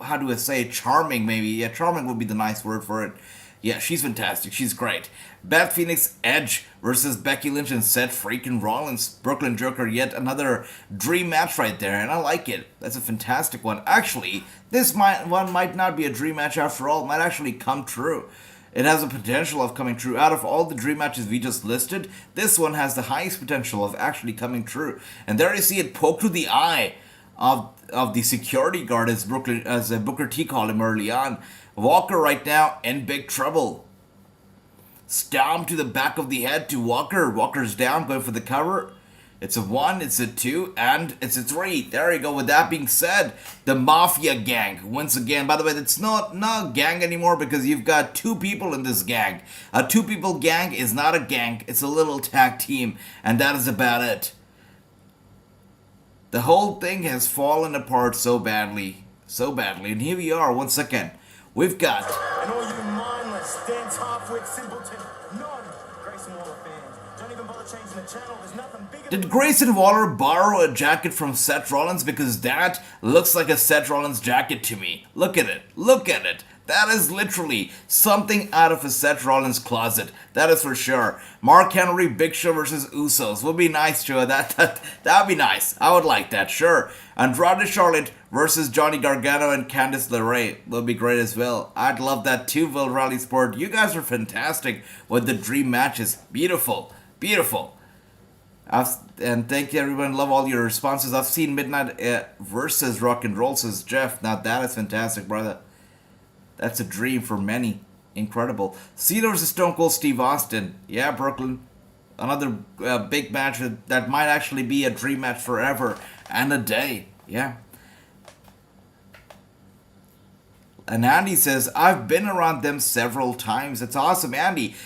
how do I say it? Charming, maybe. Yeah, charming would be the nice word for it. Yeah, she's fantastic. She's great. Beth Phoenix Edge versus Becky Lynch and Seth freaking Rollins. Brooklyn Joker, yet another dream match right there, and I like it. That's a fantastic one. Actually, this one might not be a dream match after all. It might actually come true. It has a potential of coming true. Out of all the dream matches we just listed, this one has the highest potential of actually coming true. And there you see it poke to the eye of the security guard, as Booker T called him early on. Walker right now in big trouble. Stomp to the back of the head to Walker. Walker's down, going for the cover. It's a 1, it's a 2, and it's a 3. There you go. With that being said, the Mafia Gang once again. By the way, it's not a gang anymore because you've got 2 people in this gang. A 2-people gang is not a gang. It's a little tag team, and that is about it. The whole thing has fallen apart so badly. So badly. And here we are once again. We've got... And all you mindless, dance half-wit simpleton, non-Grayson Waller fans. Don't even bother changing the channel, there's nothing bigger... Did Grayson Waller borrow a jacket from Seth Rollins? Because that looks like a Seth Rollins jacket to me. Look at it. Look at it. That is literally something out of a Seth Rollins closet. That is for sure. Mark Henry, Big Show versus Usos. Would be nice, Joe. That'd be nice. I would like that, sure. Andrade Charlotte versus Johnny Gargano and Candice LeRae would be great as well. I'd love that too, Will Rally Sport. You guys are fantastic with the dream matches. Beautiful. Beautiful. And thank you, everyone. Love all your responses. I've seen Midnight versus Rock and Roll, says Jeff. Now that is fantastic, brother. That's a dream for many. Incredible. Cena versus Stone Cold Steve Austin. Yeah, Brooklyn. Another big match that might actually be a dream match forever and a day. Yeah. And Andy says, I've been around them several times. It's awesome, Andy.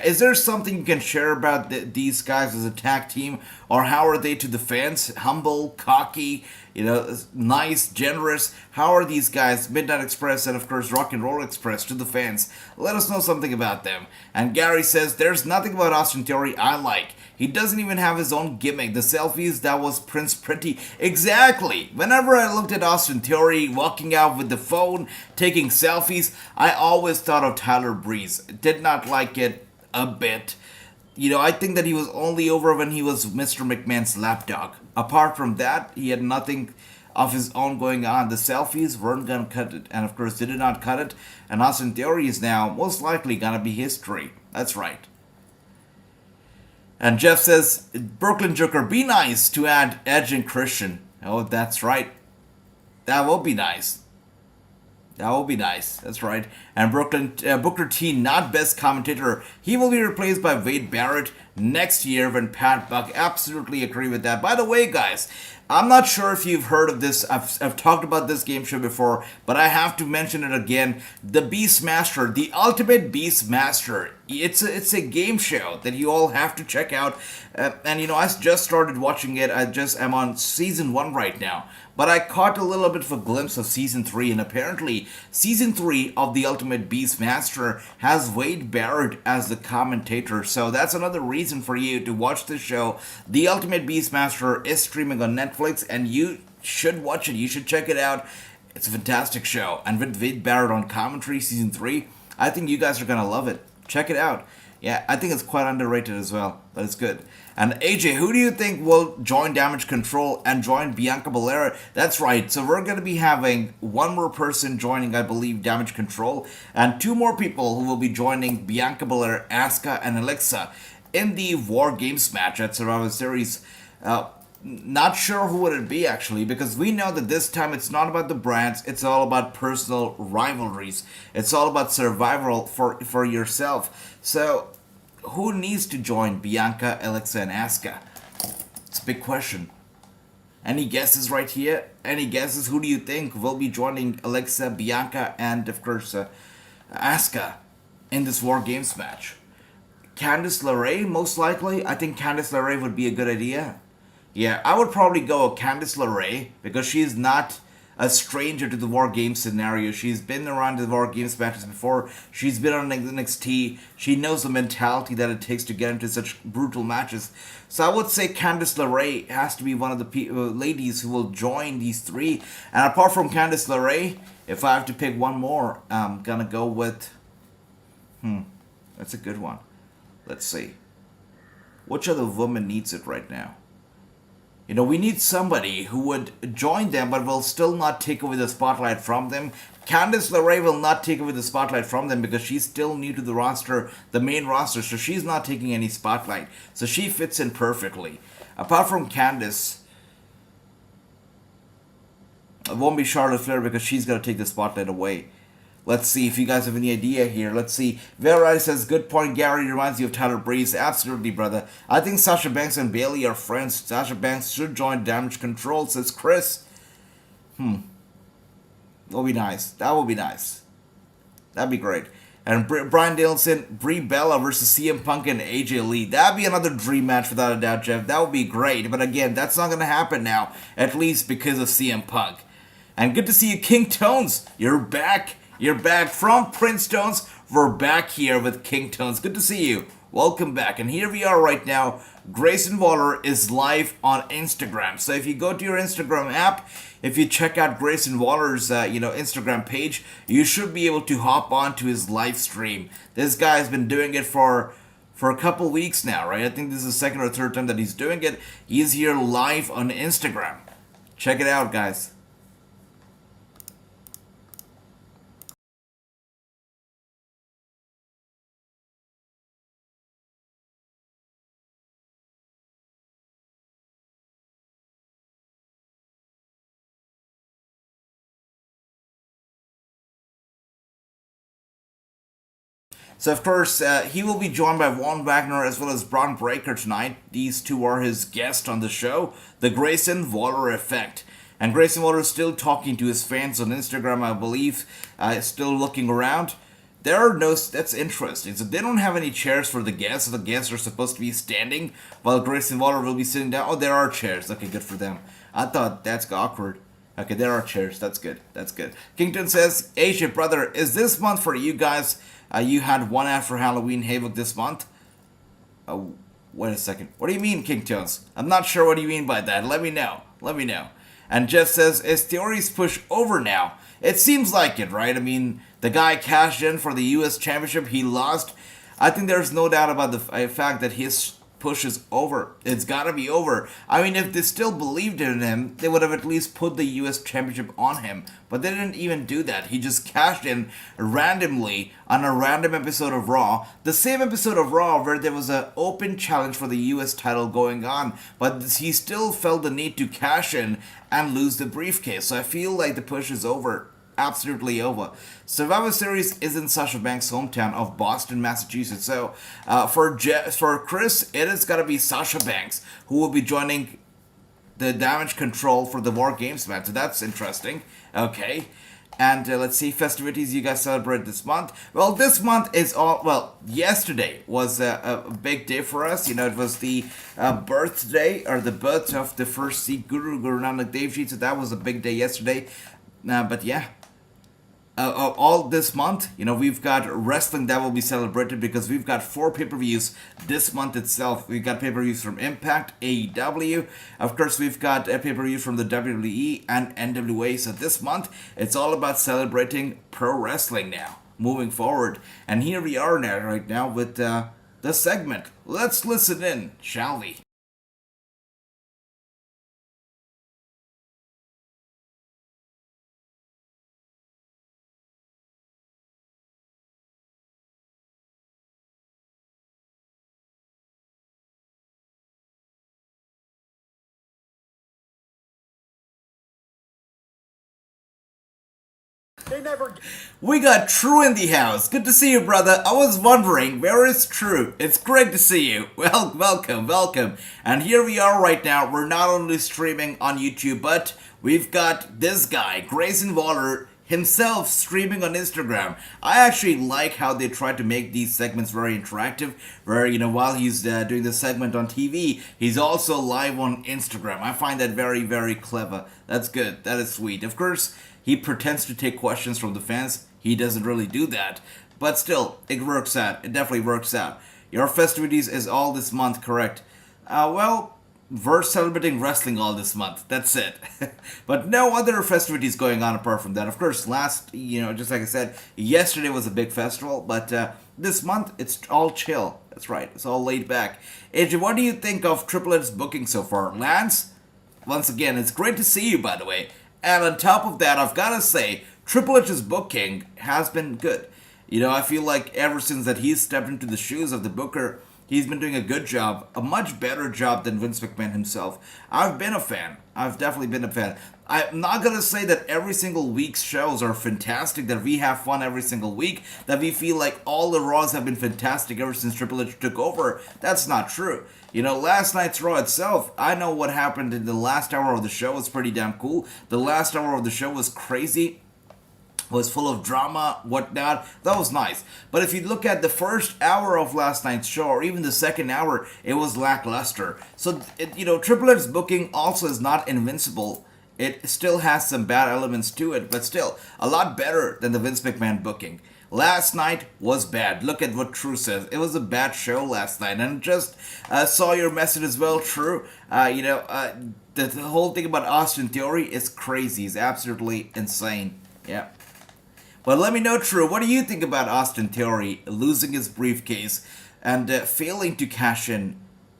Is there something you can share about these guys as a tag team? Or how are they to the fans? Humble, cocky, nice, generous. How are these guys, Midnight Express and of course Rock and Roll Express, to the fans? Let us know something about them. And Gary says, there's nothing about Austin Theory I like. He doesn't even have his own gimmick. The selfies, that was Prince Pretty. Exactly. Whenever I looked at Austin Theory walking out with the phone, taking selfies, I always thought of Tyler Breeze. Did not like it a bit. I think that he was only over when he was Mr. McMahon's lapdog. Apart from that, he had nothing of his own going on. The selfies weren't going to cut it. And of course, they did not cut it. And Austin Theory is now most likely going to be history. That's right. And Jeff says, Brooklyn Joker, be nice to add Edge and Christian. Oh, that's right. That will be nice. That will be nice. That's right. And Booker T, not best commentator. He will be replaced by Wade Barrett next year when Pat Buck. Absolutely agree with that. By the way, guys, I'm not sure if you've heard of this. I've talked about this game show before, but I have to mention it again. The Beastmaster, the Ultimate Beastmaster. It's a game show that you all have to check out. And you know, I just started watching it. I'm on season 1 right now. But I caught a little bit of a glimpse of Season 3, and apparently Season 3 of The Ultimate Beastmaster has Wade Barrett as the commentator, so that's another reason for you to watch this show. The Ultimate Beastmaster is streaming on Netflix, and you should watch it, you should check it out. It's a fantastic show, and with Wade Barrett on commentary, Season 3, I think you guys are gonna love it. Check it out. Yeah, I think it's quite underrated as well, but it's good. And AJ, who do you think will join Damage Control and join Bianca Belair? That's right, so we're going to be having one more person joining, I believe, Damage Control, and 2 more people who will be joining Bianca Belair, Asuka, and Alexa in the War Games match at Survivor Series. Not sure who would it be, actually, because we know that this time it's not about the brands, it's all about personal rivalries. It's all about survival for yourself. So, who needs to join Bianca, Alexa, and Asuka? It's a big question. Any guesses right here? Any guesses? Who do you think will be joining Alexa, Bianca, and of course Asuka in this War Games match? Candice LeRae, most likely. I think Candice LeRae would be a good idea. Yeah, I would probably go with Candice LeRae because she's not a stranger to the War Games scenario. She's been around the War Games matches before. She's been on NXT. She knows the mentality that it takes to get into such brutal matches. So I would say Candice LeRae has to be one of the ladies who will join these 3. And apart from Candice LeRae, if I have to pick one more, I'm gonna go with... that's a good one. Let's see. Which other woman needs it right now? You know, we need somebody who would join them but will still not take away the spotlight from them. Candice LeRae will not take away the spotlight from them because she's still new to the roster, the main roster, so she's not taking any spotlight. So she fits in perfectly. Apart from Candice, it won't be Charlotte Flair because she's going to take the spotlight away. Let's see if you guys have any idea here. Let's see. Vera says, good point, Gary. Reminds you of Tyler Breeze. Absolutely, brother. I think Sasha Banks and Bayley are friends. Sasha Banks should join Damage Control, says Chris. That would be nice. That would be nice. That'd be great. And Brian Danielson, Brie Bella versus CM Punk and AJ Lee. That'd be another dream match without a doubt, Jeff. That would be great. But again, that's not going to happen now. At least because of CM Punk. And good to see you, King Tones. You're back. You're back from Prince Tones. We're back here with King Tones. Good to see you. Welcome back. And here we are right now. Grayson Waller is live on Instagram. So if you go to your Instagram app, if you check out Grayson Waller's Instagram page, you should be able to hop on to his live stream. This guy's been doing it for a couple weeks now, right? I think this is the second or third time that he's doing it. He's here live on Instagram. Check it out, guys. So, of course, he will be joined by Von Wagner as well as Bron Breakker tonight. These 2 are his guests on the show. The Grayson Waller Effect. And Grayson Waller is still talking to his fans on Instagram, I believe. Still looking around. That's interesting. So they don't have any chairs for the guests. So the guests are supposed to be standing while Grayson Waller will be sitting down. Oh, there are chairs. Okay, good for them. I thought that's awkward. Okay, there are chairs. That's good. That's good. Kington says, Asia, brother, is this month for you guys? You had one ad for Halloween Havoc this month. Wait a second. What do you mean, King Tones? I'm not sure what you mean by that. Let me know. Let me know. And Jeff says, is Theory's push over now? It seems like it, right? I mean, the guy cashed in for the U.S. Championship. He lost. I think there's no doubt about the fact that his push is over. It's gotta be over. I mean, if they still believed in him, they would have at least put the US Championship on him. But they didn't even do that. He just cashed in randomly on a random episode of Raw. The same episode of Raw where there was an open challenge for the US title going on. But he still felt the need to cash in and lose the briefcase. So I feel like the push is over. Absolutely over. Survivor Series is in Sasha Banks' hometown of Boston, Massachusetts. So for Chris, it is gotta be Sasha Banks who will be joining the Damage Control for the War Games match. So that's interesting. Okay. And let's see, festivities you guys celebrate this month. Well, this month is all, well, yesterday was a big day for us. You know, it was the birthday, or the birth of the first Sikh Guru, Guru Nanak Dev Ji. So that was a big day yesterday. But yeah. All this month, you know, we've got wrestling that will be celebrated because we've got 4 pay-per-views this month itself. We've got pay-per-views from Impact, AEW. Of course, we've got a pay-per-view from the WWE and NWA. So this month, it's all about celebrating pro wrestling now, moving forward. And here we are now, right now, with the segment. Let's listen in, shall we? They never. We got True in the house. Good to see you, brother. I was wondering, where is True? It's great to see you. Well, welcome. And here we are right now. We're not only streaming on YouTube, but we've got this guy, Grayson Waller, himself streaming on Instagram. I actually like how they try to make these segments very interactive, where, you know, while he's doing the segment on TV, he's also live on Instagram. I find that very, very clever. That's good. That is sweet. Of course, he pretends to take questions from the fans. He doesn't really do that. But still, it works out. It definitely works out. Your festivities is all this month, correct? Well, we're celebrating wrestling all this month. That's it. But no other festivities going on apart from that. Of course, just like I said, yesterday was a big festival. But this month, it's all chill. That's right. It's all laid back. AJ, what do you think of Triple H's booking so far? Lance? Once again, it's great to see you, by the way. And on top of that, I've got to say, Triple H's booking has been good. You know, I feel like ever since that he's stepped into the shoes of the booker, he's been doing a good job, a much better job than Vince McMahon himself. I've been a fan. I've definitely been a fan. I'm not going to say that every single week's shows are fantastic, that we have fun every single week, that we feel like all the Raws have been fantastic ever since Triple H took over. That's not true. You know, last night's Raw itself, I know what happened in the last hour of the show was pretty damn cool. The last hour of the show was crazy, was full of drama, whatnot. That was nice. But if you look at the first hour of last night's show, or even the second hour, it was lackluster. So, Triple H's booking also is not invincible. It still has some bad elements to it, but still, a lot better than the Vince McMahon booking. Last night was bad. Look at what True says. It was a bad show last night. And just saw your message as well, True. The whole thing about Austin Theory is crazy. It's absolutely insane. Yeah. But let me know, True, what do you think about Austin Theory losing his briefcase and failing to cash in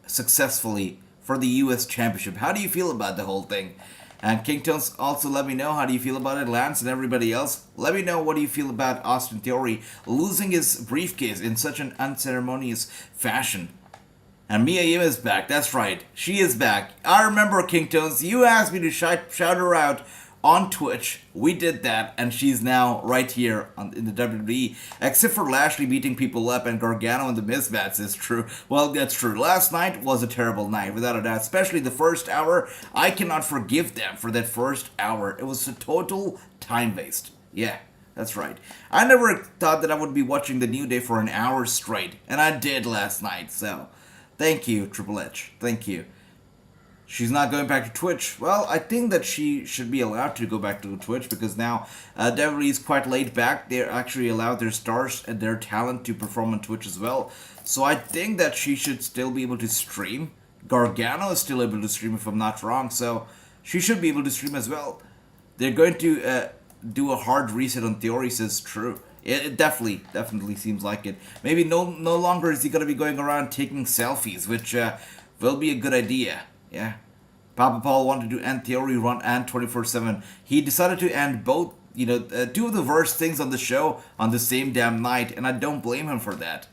successfully for the US Championship? How do you feel about the whole thing? And Kingtones, also let me know, how do you feel about it? Lance and everybody else, let me know what do you feel about Austin Theory losing his briefcase in such an unceremonious fashion. And Mia Yim is back, that's right, she is back. I remember, Kingtones, you asked me to shout her out on Twitch. We did that, and she's now right here in the WWE. Except for Lashley beating people up and Gargano and the Miz match is true. Well, that's true. Last night was a terrible night, without a doubt. Especially the first hour. I cannot forgive them for that first hour. It was a total time waste. Yeah, that's right. I never thought that I would be watching the New Day for an hour straight, and I did last night. So, thank you, Triple H. Thank you. She's not going back to Twitch. Well, I think that she should be allowed to go back to Twitch because now WWE is quite laid back. They're actually allowed their stars and their talent to perform on Twitch as well. So I think that she should still be able to stream. Gargano is still able to stream if I'm not wrong. So she should be able to stream as well. They're going to do a hard reset on Theory, says True. It definitely seems like it. Maybe no longer is he going to be going around taking selfies, which will be a good idea. Yeah. Papa Paul wanted to end Theory Run and 24/7. He decided to end both, two of the worst things on the show on the same damn night, and I don't blame him for that.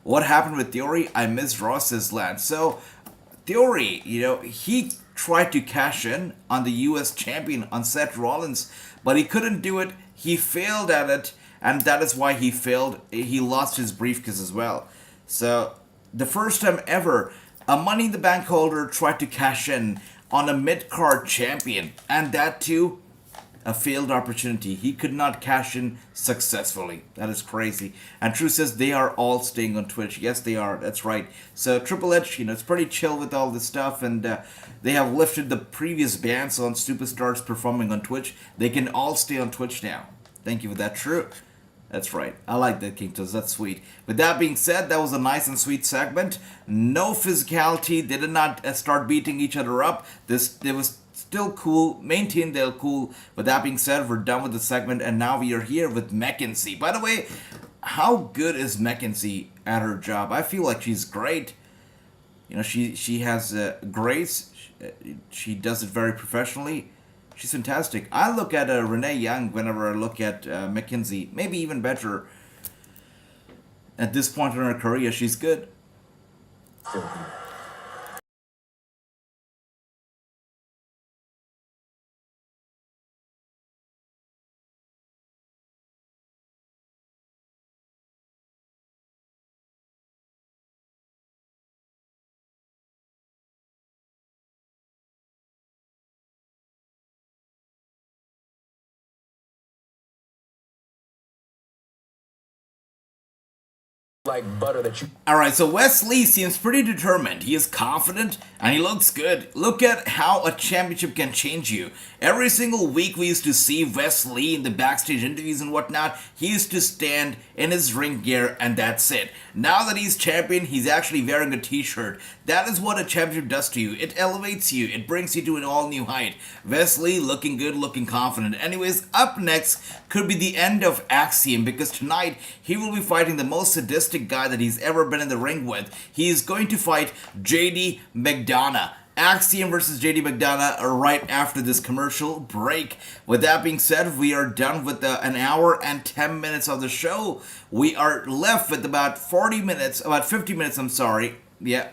What happened with Theory? I miss Raw, says Lance. So, Theory, he tried to cash in on the US champion, on Seth Rollins, but he couldn't do it. He failed at it, and that is why he failed. He lost his briefcase as well. So, the first time ever, a Money in the Bank holder tried to cash in on a mid-card champion, and that too, a failed opportunity. He could not cash in successfully. That is crazy. And True says they are all staying on Twitch. Yes, they are. That's right. So Triple H, it's pretty chill with all this stuff, and they have lifted the previous bans on superstars performing on Twitch. They can all stay on Twitch now. Thank you for that, True. That's right. I like that, Kingtos. That's sweet. With that being said, that was a nice and sweet segment. No physicality. They did not start beating each other up. It was still cool. Maintained they're cool. With that being said, we're done with the segment, and now we are here with Mackenzie. By the way, how good is Mackenzie at her job? I feel like she's great. She has grace. She does it very professionally. She's fantastic. I look at Renee Young whenever I look at Mackenzie. Maybe even better. At this point in her career, she's good. Like butter that you... Alright, so Wes Lee seems pretty determined. He is confident and he looks good. Look at how a championship can change you. Every single week we used to see Wes Lee in the backstage interviews and whatnot. He used to stand in his ring gear and that's it. Now that he's champion, he's actually wearing a t-shirt. That is what a championship does to you. It elevates you. It brings you to an all new height. Wes Lee looking good, looking confident. Anyways, up next could be the end of Axiom, because tonight he will be fighting the most sadistic guy that he's ever been in the ring with. He is going to fight JD McDonough. Axiom versus JD McDonough right after this commercial break. With that being said, we are done with an hour and 10 minutes of the show. We are left with about 50 minutes, I'm sorry. Yeah.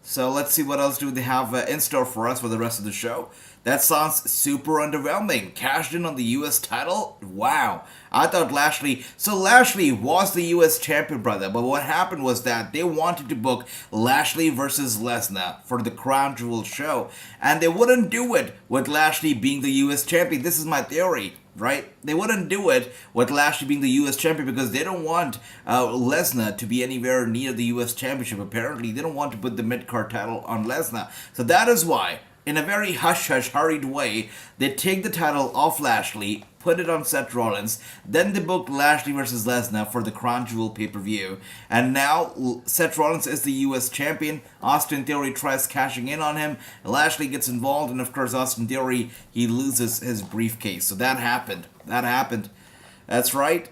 So let's see what else do they have in store for us for the rest of the show. That sounds super underwhelming. Cashed in on the US title? Wow. I thought Lashley... So Lashley was the US champion, brother. But what happened was that they wanted to book Lashley versus Lesnar for the Crown Jewel show. And they wouldn't do it with Lashley being the US champion. This is my theory, right? They wouldn't do it with Lashley being the US champion because they don't want Lesnar to be anywhere near the US championship. Apparently, they don't want to put the mid-card title on Lesnar. So that is why, in a very hush-hush, hurried way, they take the title off Lashley, put it on Seth Rollins, then they booked Lashley versus Lesnar for the Crown Jewel pay-per-view, and now Seth Rollins is the US champion. Austin Theory tries cashing in on him, Lashley gets involved, and of course Austin Theory, he loses his briefcase. So that happened. That's right.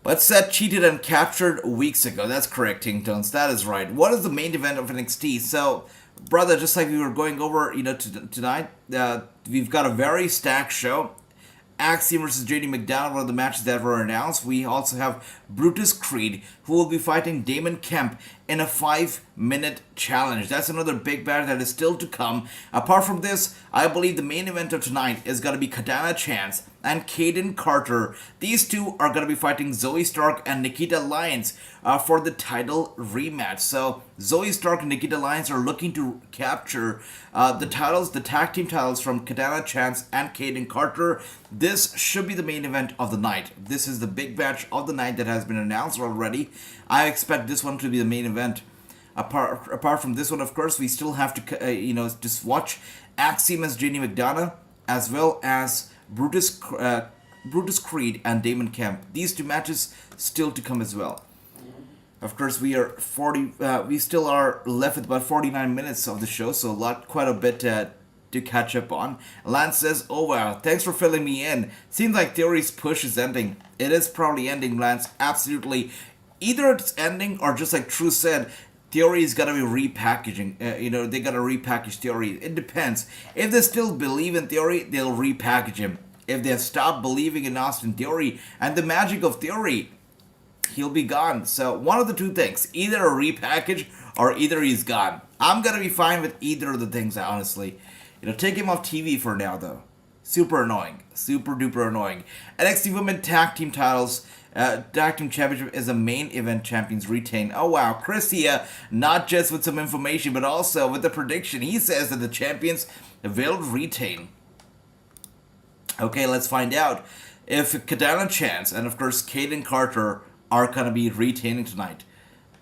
But Seth cheated and captured weeks ago. That's correct, Tingtones. That is right. What is the main event of NXT? So, brother, just like we were going over, tonight, we've got a very stacked show. Axiom versus JD McDonough, one of the matches that were announced. We also have Brutus Creed, who will be fighting Damon Kemp in a 5-minute challenge. That's another big battle that is still to come. Apart from this, I believe the main event of tonight is going to be Katana Chance and Kaden Carter. These two are going to be fighting Zoe Stark and Nikkita Lyons for the title rematch. So Zoe Stark and Nikkita Lyons are looking to capture the tag team titles from Katana Chance and Kaden Carter. This should be the main event of the night. This is the big match of the night that has been announced already. I expect this one to be the main event. Apart from this one, of course, we still have to, just watch Axiom as JD McDonough, as well as Brutus Creed and Damon Kemp. These two matches still to come as well. Of course, we still are left with about 49 minutes of the show, so quite a bit to catch up on. Lance says, "Oh wow, thanks for filling me in. Seems like Theory's push is ending." It is probably ending, Lance. Absolutely. Either it's ending or just like True said, Theory's gotta be repackaging. They gotta repackage Theory. It depends. If they still believe in Theory, they'll repackage him. If they have stopped believing in Austin Theory and the magic of Theory, he'll be gone. So one of the two things, either a repackage or either he's gone. I'm gonna be fine with either of the things, honestly. Take him off TV for now, though. Super annoying. Super duper annoying. NXT Women Tag Team titles. Tag Team Championship is the main event champions retain. Oh wow, Chris here, not just with some information, but also with the prediction. He says that the champions will retain. Okay, let's find out if Kadana Chance and of course Kaden Carter are gonna be retaining tonight.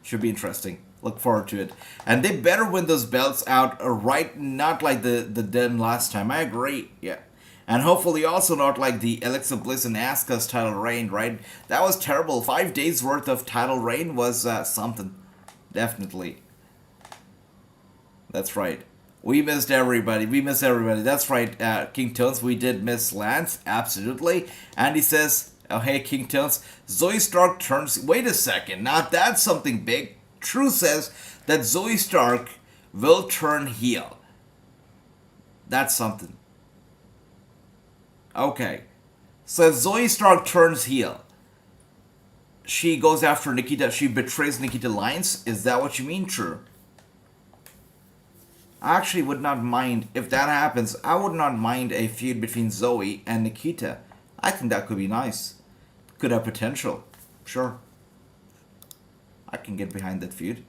Should be interesting. Look forward to it. And they better win those belts out right, not like the den last time. I agree. Yeah. And hopefully also not like the Alexa Bliss and Asuka's title reign, right? That was terrible. 5 days worth of title reign was something. Definitely. That's right. We missed everybody. We missed everybody. That's right, King Tones. We did miss Lance. Absolutely. And he says, oh, hey, King Tones. Zoe Stark turns... Wait a second. Now that's something big. True says that Zoe Stark will turn heel. That's something. Okay. So if Zoe Stark turns heel, she goes after Nikkita. She betrays Nikkita Lyons. Is that what you mean? True. I actually would not mind if that happens. I would not mind a feud between Zoe and Nikkita. I think that could be nice. Could have potential. Sure. I can get behind that feud.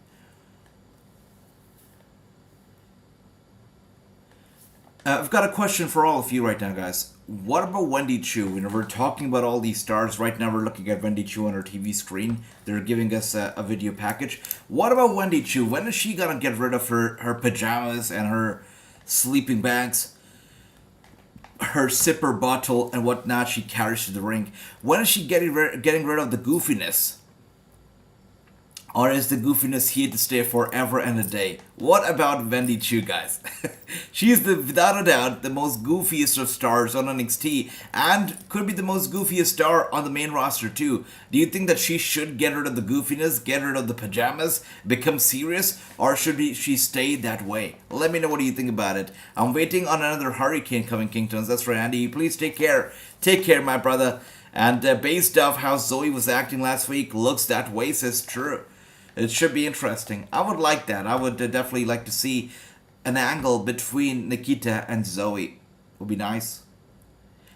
I've got a question for all of you right now, guys. What about Wendy Chu? We're talking about all these stars. Right now we're looking at Wendy Chu on her TV screen. They're giving us a video package. What about Wendy Chu? When is she gonna get rid of her pajamas and her sleeping bags? Her sipper bottle and whatnot she carries to the ring. When is she getting rid of the goofiness? Or is the goofiness here to stay forever and a day? What about Wendy Chu, guys? She's without a doubt the most goofiest of stars on NXT and could be the most goofiest star on the main roster too. Do you think that she should get rid of the goofiness, get rid of the pajamas, become serious, or should she stay that way? Let me know what you think about it. I'm waiting on another hurricane coming, Kingtons. That's right, Andy. Please take care. Take care, my brother. And based off how Zoe was acting last week, looks that way, says true. It should be interesting. I would like that. I would definitely like to see an angle between Nikkita and Zoe. Would be nice.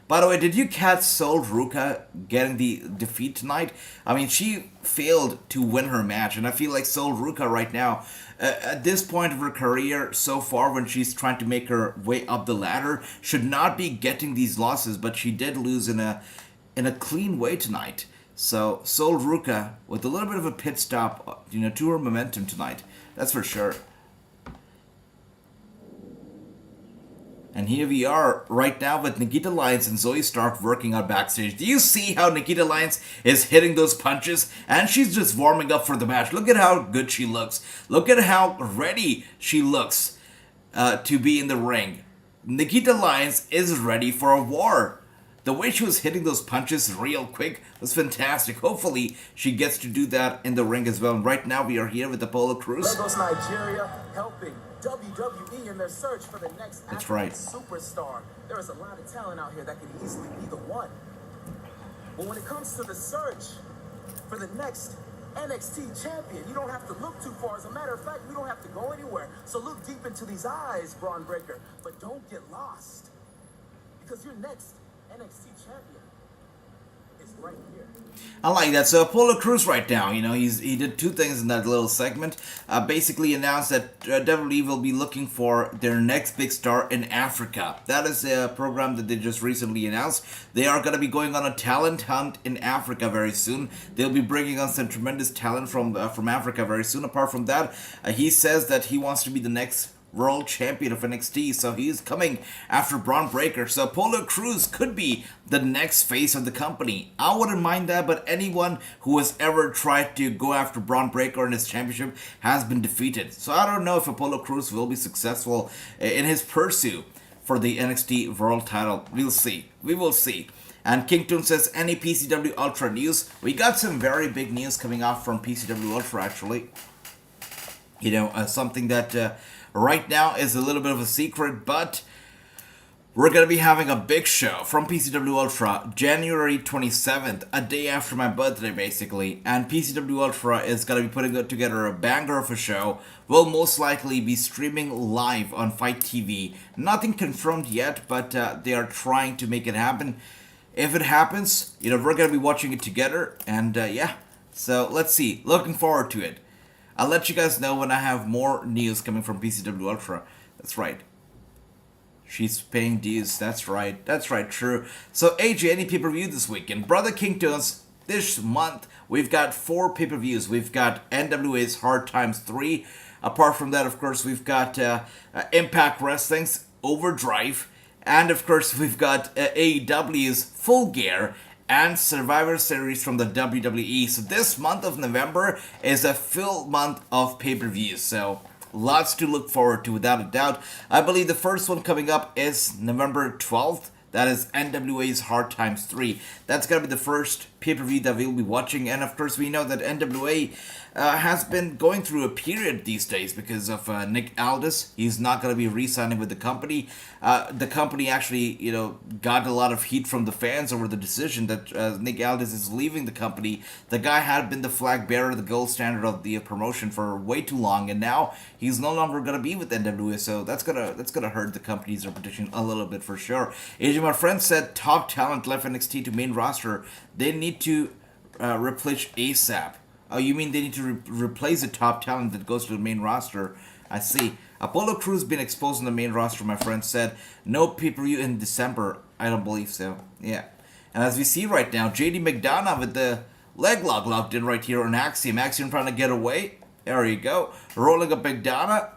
By the way, did you catch Sol Ruka getting the defeat tonight? I mean, she failed to win her match, and I feel like Sol Ruka right now, at this point of her career so far, when she's trying to make her way up the ladder, should not be getting these losses, but she did lose in a clean way tonight. So, Sol Ruka, with a little bit of a pit stop, to her momentum tonight. That's for sure. And here we are, right now, with Nikkita Lyons and Zoe Stark working out backstage. Do you see how Nikkita Lyons is hitting those punches? And she's just warming up for the match. Look at how good she looks. Look at how ready she looks to be in the ring. Nikkita Lyons is ready for a war. The way she was hitting those punches real quick was fantastic. Hopefully, she gets to do that in the ring as well. And right now, we are here with Apollo Crews. Lagos, Nigeria, helping WWE in their search for the next African superstar. There is a lot of talent out here that could easily be the one. But when it comes to the search for the next NXT champion, you don't have to look too far. As a matter of fact, we don't have to go anywhere. So look deep into these eyes, Bron Breakker. But don't get lost. Because your next NXT champion is right here. I like that. So Apollo Crews right now, he did two things in that little segment. Basically announced that WWE will be looking for their next big star in Africa. That is a program that they just recently announced. They are going to be going on a talent hunt in Africa very soon. They'll be bringing on some tremendous talent from Africa very soon. Apart from that, he says that he wants to be the next world champion of NXT, so he's coming after Bron Breakker. So Apollo Crews could be the next face of the company. I wouldn't mind that, but anyone who has ever tried to go after Bron Breakker in his championship has been defeated. So I don't know if Apollo Crews will be successful in his pursuit. for the NXT World title. We'll see. We will see. And Kington says, any PCW Ultra news? We got some very big news coming off from PCW Ultra, actually. You know, something that right now is a little bit of a secret, but we're going to be having a big show from PCW Ultra January 27th, a day after my birthday, basically. And PCW Ultra is going to be putting together a banger of a show. We'll most likely be streaming live on Fight TV. Nothing confirmed yet, but they are trying to make it happen. If it happens, you know, we're going to be watching it together. And yeah, so let's see. Looking forward to it. I'll let you guys know when I have more news coming from PCW Ultra. That's right. She's paying dues. That's right. That's right. True. So, AJ, any pay-per-view this weekend? Brother Kingtones, this month, we've got 4 pay-per-views. We've got NWA's Hard Times 3. Apart from that, of course, we've got Impact Wrestling's Overdrive. And, of course, we've got AEW's Full Gear and Survivor Series from the WWE. So, this month of November is a full month of pay-per-views. So, lots to look forward to, without a doubt. I believe the first one coming up is November 12th. That is NWA's Hard Times 3. That's going to be the first pay-per-view that we'll be watching. And of course, we know that NWA has been going through a period these days because of Nick Aldis. He's not going to be re-signing with the company. The company actually, you know, got a lot of heat from the fans over the decision that Nick Aldis is leaving the company. The guy had been the flag bearer, the gold standard of the promotion for way too long, and now he's no longer going to be with NWA. So that's gonna hurt the company's reputation a little bit for sure. AJ, my friend, said top talent left NXT to main roster. They need to replace ASAP. Oh, you mean they need to replace the top talent that goes to the main roster? I see. Apollo Crews been exposed on the main roster, my friend said. No pay-per-view in December. I don't believe so. Yeah. And as we see right now, JD McDonough with the leg lock locked in right here on Axiom. Axiom trying to get away. There you go. Rolling up McDonough.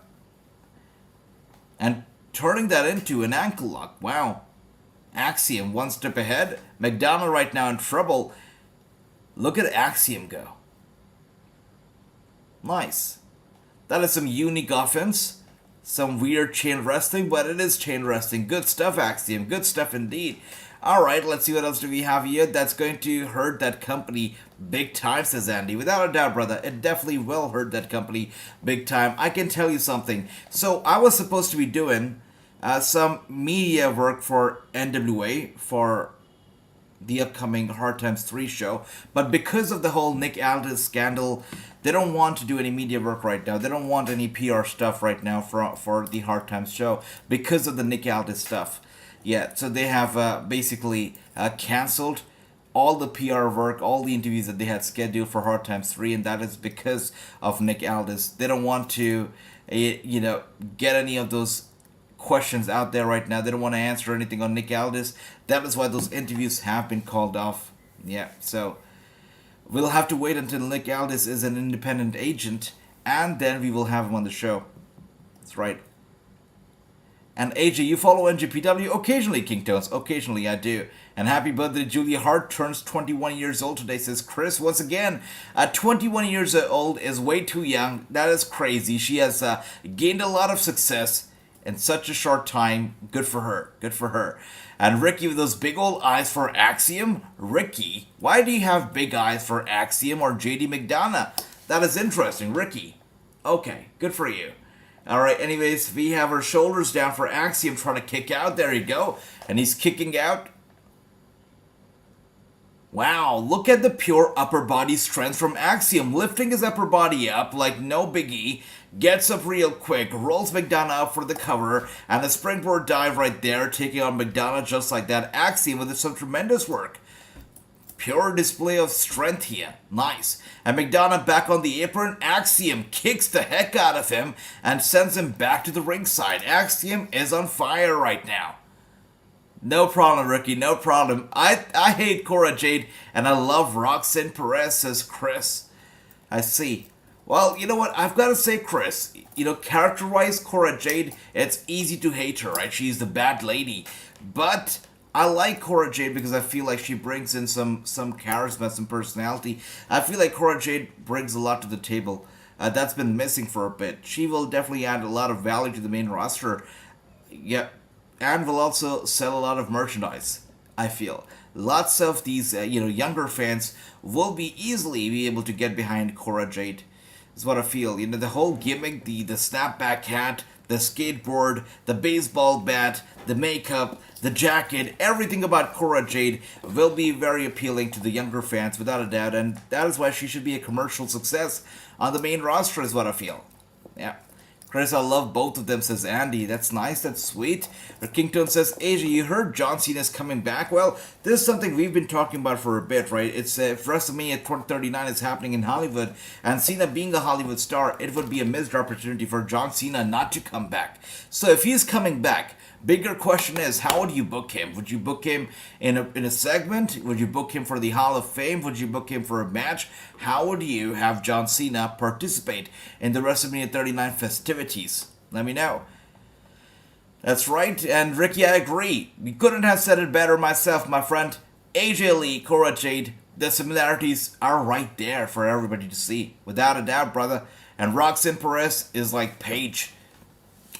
And turning that into an ankle lock. Wow. Axiom one step ahead. McDonough right now in trouble. Look at Axiom go. Nice. That is some unique offense. Some weird chain wrestling, but it is chain wrestling. Good stuff, Axiom. Good stuff indeed. Alright, let's see what else do we have here. That's going to hurt that company big time, says Andy. Without a doubt, brother. It definitely will hurt that company big time. I can tell you something. So, I was supposed to be doing some media work for NWA for the upcoming Hard Times 3 show, but because of the whole Nick Aldis scandal, they don't want to do any media work right now. They don't want any PR stuff right now for the Hard Times show because of the Nick Aldis stuff. Yeah, so they have basically canceled all the PR work, all the interviews that they had scheduled for Hard Times 3, and that is because of Nick Aldis. They don't want to, you know, get any of those questions out there right now. They don't want to answer anything on Nick Aldis. That is why those interviews have been called off. Yeah, so we'll have to wait until Nick Aldis is an independent agent, and then we will have him on the show. That's right. And AJ, you follow NJPW? Occasionally, King Tones. Occasionally, I do. And happy birthday, Julia Hart turns 21 years old today, says Chris. Once again, 21 years old is way too young. That is crazy. She has gained a lot of success in such a short time. Good for her. Good for her. And Ricky with those big old eyes for Axiom. Ricky, why do you have big eyes for Axiom or JD McDonough? That is interesting, Ricky. Okay, good for you. Alright, anyways, we have our shoulders down for Axiom trying to kick out. There you go. And he's kicking out. Wow, look at the pure upper body strength from Axiom. Lifting his upper body up like no biggie. Gets up real quick, rolls McDonough up for the cover, and a springboard dive right there, taking on McDonough just like that. Axiom with some tremendous work. Pure display of strength here. Nice. And McDonough back on the apron. Axiom kicks the heck out of him and sends him back to the ringside. Axiom is on fire right now. No problem, Ricky, no problem. I hate Cora Jade, and I love Roxanne Perez, says Chris. I see. Well, you know what? I've got to say, Chris, you know, character-wise, Cora Jade, it's easy to hate her, right? She's the bad lady. But I like Cora Jade because I feel like she brings in some charisma, some personality. I feel like Cora Jade brings a lot to the table. That's been missing for a bit. She will definitely add a lot of value to the main roster. Yeah. and will also sell a lot of merchandise, I feel. Lots of these, younger fans will be easily be able to get behind Cora Jade, is what I feel. The whole gimmick, the snapback hat, the skateboard, the baseball bat, the makeup, the jacket, everything about Cora Jade will be very appealing to the younger fans, without a doubt, and that is why she should be a commercial success on the main roster, is what I feel. Yeah. Chris, I love both of them, says Andy. That's nice, that's sweet. Kington says, Asia, you heard John Cena's coming back? Well, this is something we've been talking about for a bit, right? It's WrestleMania 2039 is happening in Hollywood, and Cena being a Hollywood star, it would be a missed opportunity for John Cena not to come back. So if he's coming back, bigger question is, how would you book him? Would you book him in a segment? Would you book him for the Hall of Fame? Would you book him for a match? How would you have John Cena participate in the WrestleMania 39 festivities? Let me know. That's right, and Ricky, I agree. We couldn't have said it better myself, my friend. AJ Lee, Cora Jade, the similarities are right there for everybody to see. Without a doubt, brother. And Roxanne Perez is like Paige.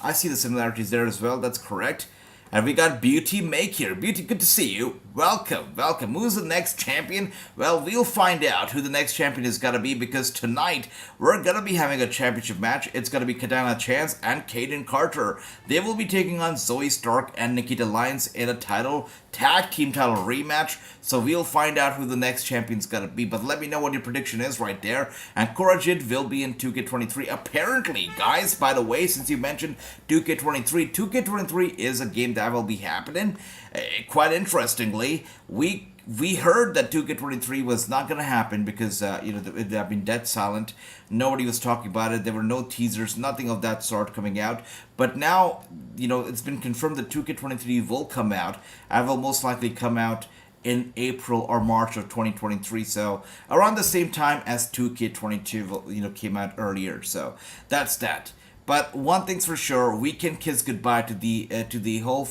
I see the similarities there as well, that's correct. And we got Beauty Make here. Beauty, good to see you. Welcome, welcome. Who's the next champion? Well, we'll find out who the next champion is gonna be, because tonight we're gonna be having a championship match. It's gonna be Katana Chance and Kaden Carter. They will be taking on Zoe Stark and Nikkita Lyons in a tag team title rematch. So we'll find out who the next champion's gonna be. But let me know what your prediction is right there. And Cora Jade will be in 2K23. Apparently, guys, by the way, since you mentioned 2K23, 2K23 is a game that will be happening. Quite interestingly, we heard that 2K23 was not going to happen because, it had been dead silent. Nobody was talking about it. There were no teasers, nothing of that sort coming out. But now, it's been confirmed that 2K23 will come out and will most likely come out in April or March of 2023. So around the same time as 2K22, came out earlier. So that's that. But one thing's for sure, we can kiss goodbye to the whole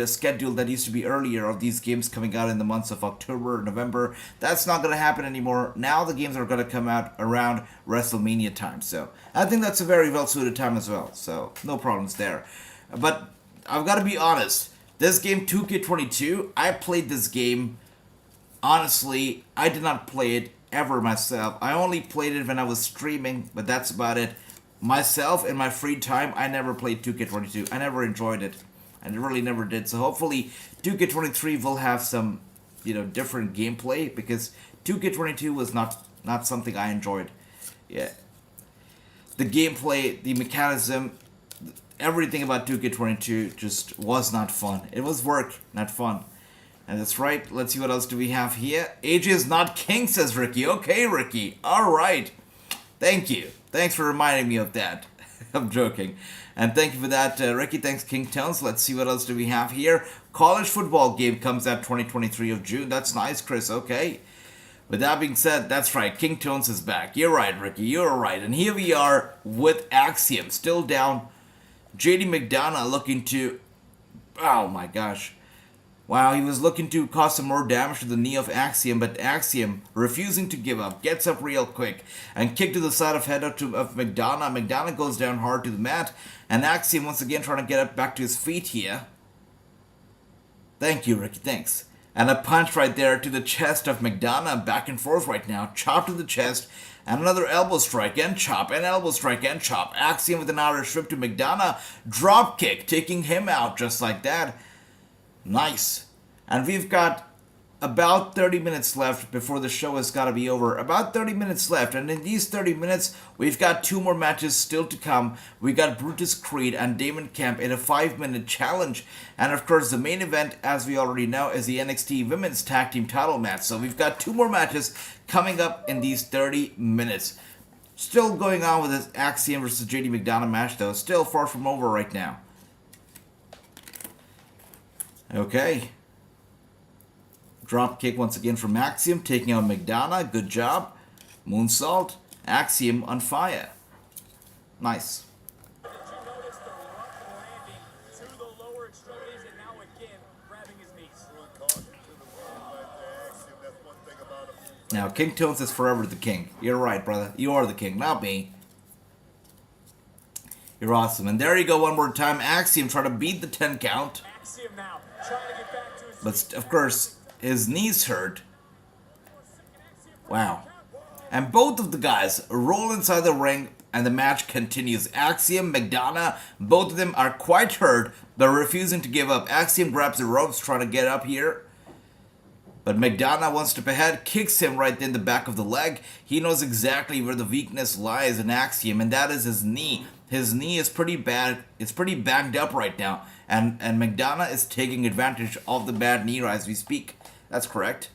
schedule that used to be earlier of these games coming out in the months of October, November. That's not going to happen anymore. Now the games are going to come out around WrestleMania time. So I think that's a very well-suited time as well. So no problems there. But I've got to be honest. This game, 2K22, I played this game. Honestly, I did not play it ever myself. I only played it when I was streaming, but that's about it. Myself, in my free time, I never played 2K22. I never enjoyed it. I really never did. So hopefully 2K23 will have some, different gameplay, because 2K22 was not something I enjoyed. Yeah. The gameplay, the mechanism, everything about 2K22 just was not fun. It was work, not fun. And that's right. Let's see what else do we have here. AJ is not king, says Ricky. Okay, Ricky. All right. Thank you. Thanks for reminding me of that. I'm joking. And thank you for that, Ricky. Thanks, King Tones. Let's see what else do we have here. College football game comes out 2023 of June. That's nice, Chris. Okay. With that being said, that's right. King Tones is back. You're right, Ricky. You're right. And here we are with Axiom. Still down. JD McDonough looking to... Oh, my gosh. Wow, he was looking to cause some more damage to the knee of Axiom, but Axiom, refusing to give up, gets up real quick and kick to the side of head of McDonough. McDonough goes down hard to the mat, and Axiom once again trying to get up back to his feet here. Thank you, Ricky, thanks. And a punch right there to the chest of McDonough, back and forth right now, chop to the chest, and another elbow strike and chop, and elbow strike and chop. Axiom with an Irish whip to McDonough, drop kick, taking him out just like that. Nice. And we've got about 30 minutes left before the show has got to be over. About 30 minutes left. And in these 30 minutes, we've got 2 more matches still to come. We got Brutus Creed and Damon Kemp in a 5-minute challenge. And of course, the main event, as we already know, is the NXT Women's Tag Team title match. So we've got 2 more matches coming up in these 30 minutes. Still going on with this Axiom versus JD McDonough match, though. Still far from over right now. Okay. Drop kick once again from Axiom, taking out McDonough. Good job. Moonsault. Axiom on fire. Nice. Did you notice the rough landing to the lower extremities and now again grabbing his knees? Now, King Tones is forever the king. You're right, brother. You are the king, not me. You're awesome. And there you go one more time. Axiom trying to beat the 10 count. Axiom now, trying to get back to his But of course, his knees hurt. Wow. And both of the guys roll inside the ring and the match continues. Axiom, McDonough, both of them are quite hurt. They're refusing to give up. Axiom grabs the ropes trying to get up here. But McDonough, one step ahead, kicks him right in the back of the leg. He knows exactly where the weakness lies in Axiom, and that is his knee. His knee is pretty bad. It's pretty banged up right now. And McDonough is taking advantage of the bad knee as we speak. That's correct.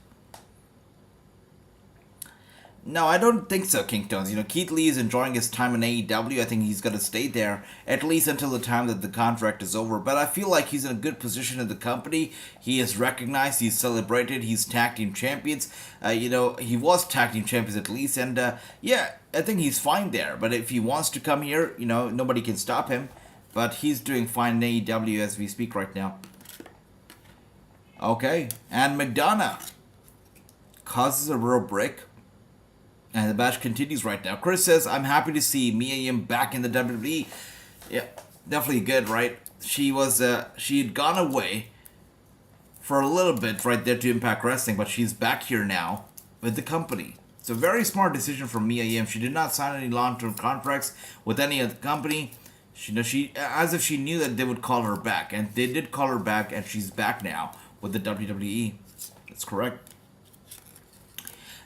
No, I don't think so, King Tones. You know, Keith Lee is enjoying his time in AEW. I think he's going to stay there, at least until the time that the contract is over. But I feel like he's in a good position in the company. He is recognized, he's celebrated, he's tag team champions. You know, he was tag team champions at least. And, yeah, I think he's fine there. But if he wants to come here, you know, nobody can stop him. But he's doing fine in AEW as we speak right now. Okay, and McDonough causes a rope break. And the match continues right now. Chris says, I'm happy to see Mia Yim back in the WWE. Yeah, definitely good, right? She had gone away for a little bit right there to Impact Wrestling, but she's back here now with the company. It's a very smart decision from Mia Yim. She did not sign any long-term contracts with any other company. She as if she knew that they would call her back. And they did call her back, and she's back now with the WWE. That's correct.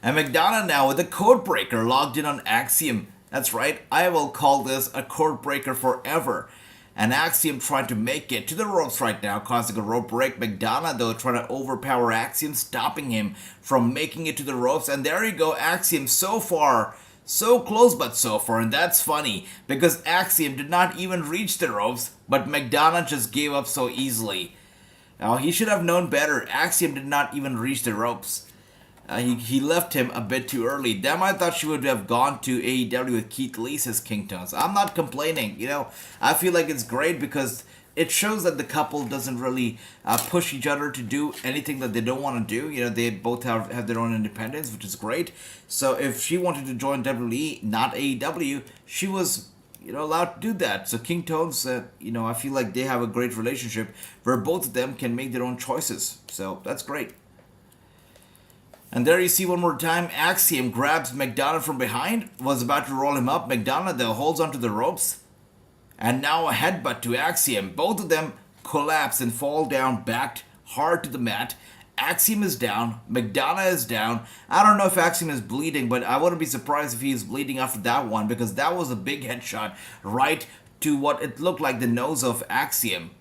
And McDonough now with a code breaker logged in on Axiom. That's right, I will call this a code breaker forever. And Axiom trying to make it to the ropes right now, causing a rope break. McDonough, though, trying to overpower Axiom, stopping him from making it to the ropes. And there you go, Axiom so far, so close but so far. And that's funny, because Axiom did not even reach the ropes, but McDonough just gave up so easily. Now, he should have known better. Axiom did not even reach the ropes. He left him a bit too early. Damn, I thought she would have gone to AEW with Keith Lee, says King Tones. I'm not complaining, you know. I feel like it's great because it shows that the couple doesn't really push each other to do anything that they don't want to do. You know, they both have their own independence, which is great. So if she wanted to join WWE, not AEW, she was, you know, allowed to do that. So King Tones, you know, I feel like they have a great relationship where both of them can make their own choices. So that's great. And there you see one more time, Axiom grabs McDonough from behind, was about to roll him up. McDonough, though, holds onto the ropes. And now a headbutt to Axiom. Both of them collapse and fall down, backed hard to the mat. Axiom is down, McDonough is down. I don't know if Axiom is bleeding, but I wouldn't be surprised if he is bleeding after that one, because that was a big headshot right to what it looked like the nose of Axiom.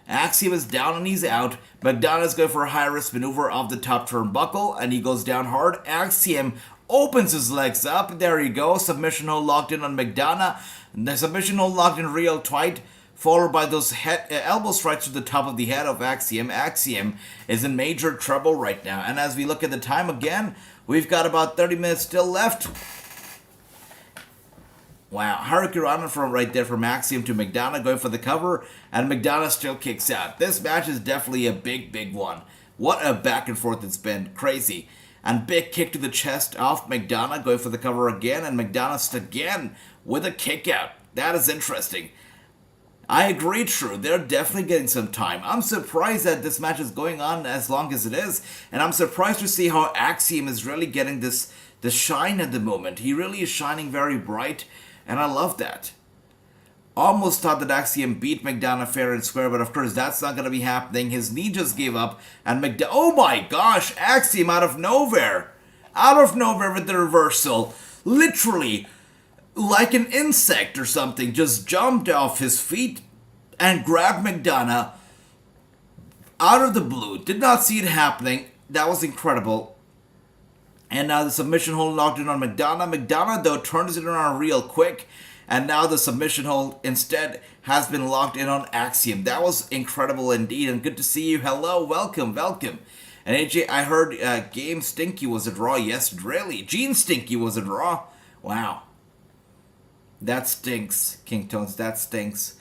Axiom is down and he's out. McDonough is going for a high-risk maneuver off the top turnbuckle, and he goes down hard. Axiom opens his legs up. There you go. Submission hold locked in on McDonough. The submission hold locked in real tight, followed by those elbow strikes to the top of the head of Axiom. Axiom is in major trouble right now. And as we look at the time again, we've got about 30 minutes still left. Wow, Hurricane from right there from Axiom to McDonough going for the cover, and McDonough still kicks out. This match is definitely a big one. What a back and forth it's been. Crazy. And big kick to the chest off McDonough going for the cover again, and McDonough again with a kick out. That is interesting. I agree, True. They're definitely getting some time. I'm surprised that this match is going on as long as it is, and I'm surprised to see how Axiom is really getting the shine at the moment. He really is shining very bright. And I love that. Almost thought that Axiom beat McDonough fair and square, but of course that's not going to be happening. His knee just gave up, and oh my gosh, Axiom out of nowhere with the reversal. Literally, like an insect or something, just jumped off his feet and grabbed McDonough out of the blue. Did not see it happening. That was incredible. And now the submission hold locked in on McDonough. McDonough, though, turns it around real quick. And now the submission hold instead has been locked in on Axiom. That was incredible indeed. And good to see you. Hello, welcome. And AJ, I heard Game Stinky was at Raw. Yes, really. Gene Stinky was at Raw. Wow. That stinks, King Tones. That stinks.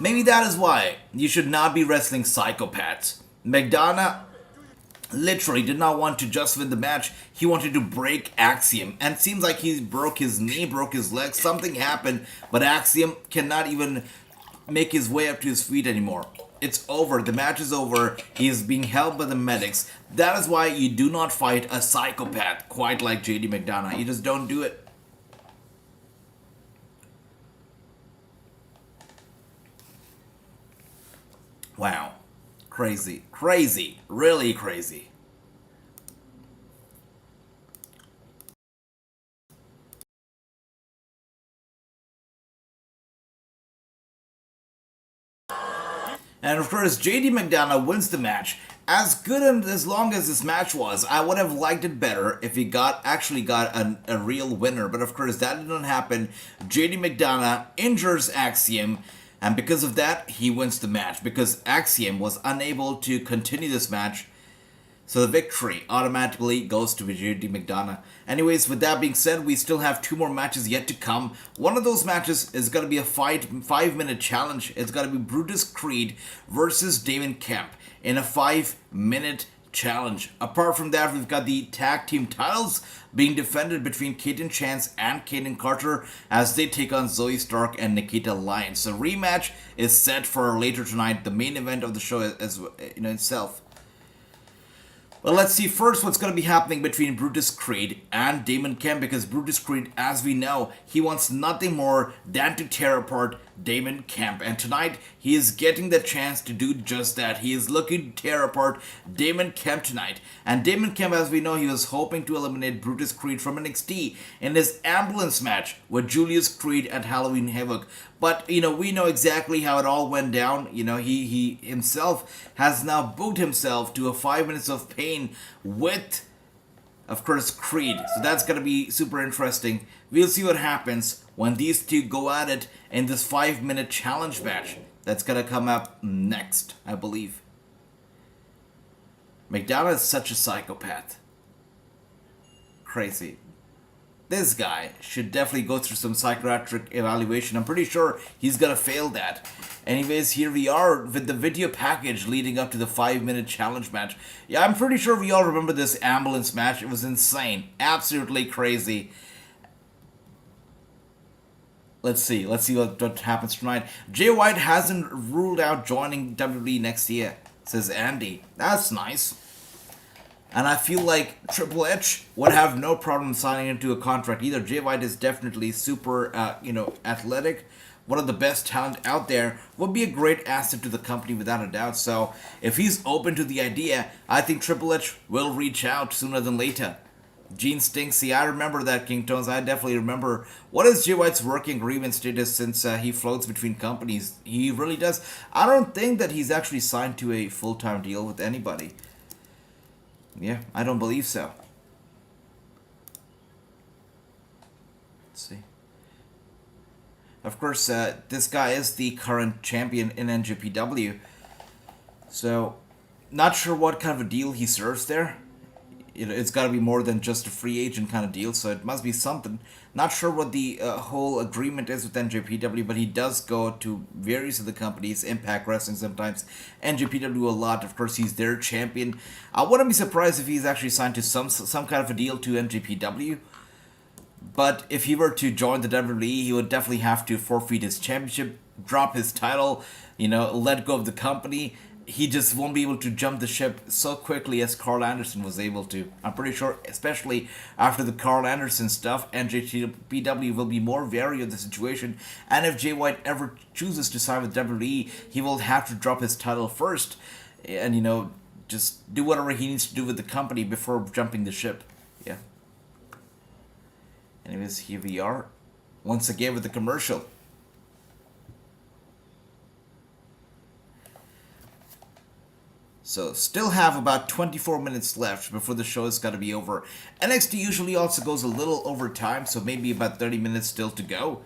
Maybe that is why you should not be wrestling psychopaths. McDonough literally did not want to just win the match. He wanted to break Axiom. And it seems like he broke his knee, broke his leg. Something happened, but Axiom cannot even make his way up to his feet anymore. It's over. The match is over. He is being held by the medics. That is why you do not fight a psychopath quite like JD McDonough. You just don't do it. Wow. Crazy. Crazy. Really crazy. And of course, JD McDonough wins the match. As good and as long as this match was, I would have liked it better if he actually got a real winner. But of course, that did not happen. JD McDonough injures Axiom, and because of that, he wins the match. Because Axiom was unable to continue this match, so the victory automatically goes to JD McDonough. Anyways, with that being said, we still have 2 more matches yet to come. One of those matches is going to be a 5-minute challenge. It's going to be Brutus Creed versus Damon Kemp in a 5-minute challenge. Apart from that, we've got the tag team titles being defended between Kaden Chance and Kaden Carter as they take on Zoe Stark and Nikkita Lyons. So rematch is set for later tonight, the main event of the show as itself. But let's see first what's going to be happening between Brutus Creed and Damon Kemp, because Brutus Creed, as we know, he wants nothing more than to tear apart Damon Kemp. And tonight, he is getting the chance to do just that. He is looking to tear apart Damon Kemp tonight. And Damon Kemp, as we know, he was hoping to eliminate Brutus Creed from NXT in his ambulance match with Julius Creed at Halloween Havoc. But, we know exactly how it all went down. He himself has now booked himself to a 5 minutes of pain with, of course, Creed. So that's going to be super interesting. We'll see what happens when these two go at it in this 5-minute challenge match. That's going to come up next, I believe. McDonough is such a psychopath. Crazy. This guy should definitely go through some psychiatric evaluation. I'm pretty sure he's gonna fail that. Anyways, here we are with the video package leading up to the 5-minute challenge match. Yeah, I'm pretty sure we all remember this ambulance match. It was insane. Absolutely crazy. Let's see what happens tonight. Jay White hasn't ruled out joining WWE next year, says Andy. That's nice. And I feel like Triple H would have no problem signing into a contract either. Jay White is definitely super, athletic. One of the best talent out there. Would be a great asset to the company without a doubt. So if he's open to the idea, I think Triple H will reach out sooner than later. Gene Stinksy, I remember that, King Tones. I definitely remember. What is Jay White's working agreement status since he floats between companies? He really does. I don't think that he's actually signed to a full-time deal with anybody. Yeah, I don't believe so. Let's see. Of course, this guy is the current champion in NJPW. So, not sure what kind of a deal he serves there. It's got to be more than just a free agent kind of deal, so it must be something. Not sure what the whole agreement is with NJPW, but he does go to various of the companies, Impact Wrestling sometimes, NJPW a lot. Of course, he's their champion. I wouldn't be surprised if he's actually signed to some kind of a deal to NJPW. But if he were to join the WWE, he would definitely have to forfeit his championship, drop his title, let go of the company. He just won't be able to jump the ship so quickly as Carl Anderson was able to. I'm pretty sure, especially after the Carl Anderson stuff, NJPW will be more wary of the situation. And if Jay White ever chooses to sign with WWE, he will have to drop his title first and, just do whatever he needs to do with the company before jumping the ship. Yeah. Anyways, here we are, once again with the commercial. So, still have about 24 minutes left before the show is going to be over. NXT usually also goes a little over time, so maybe about 30 minutes still to go.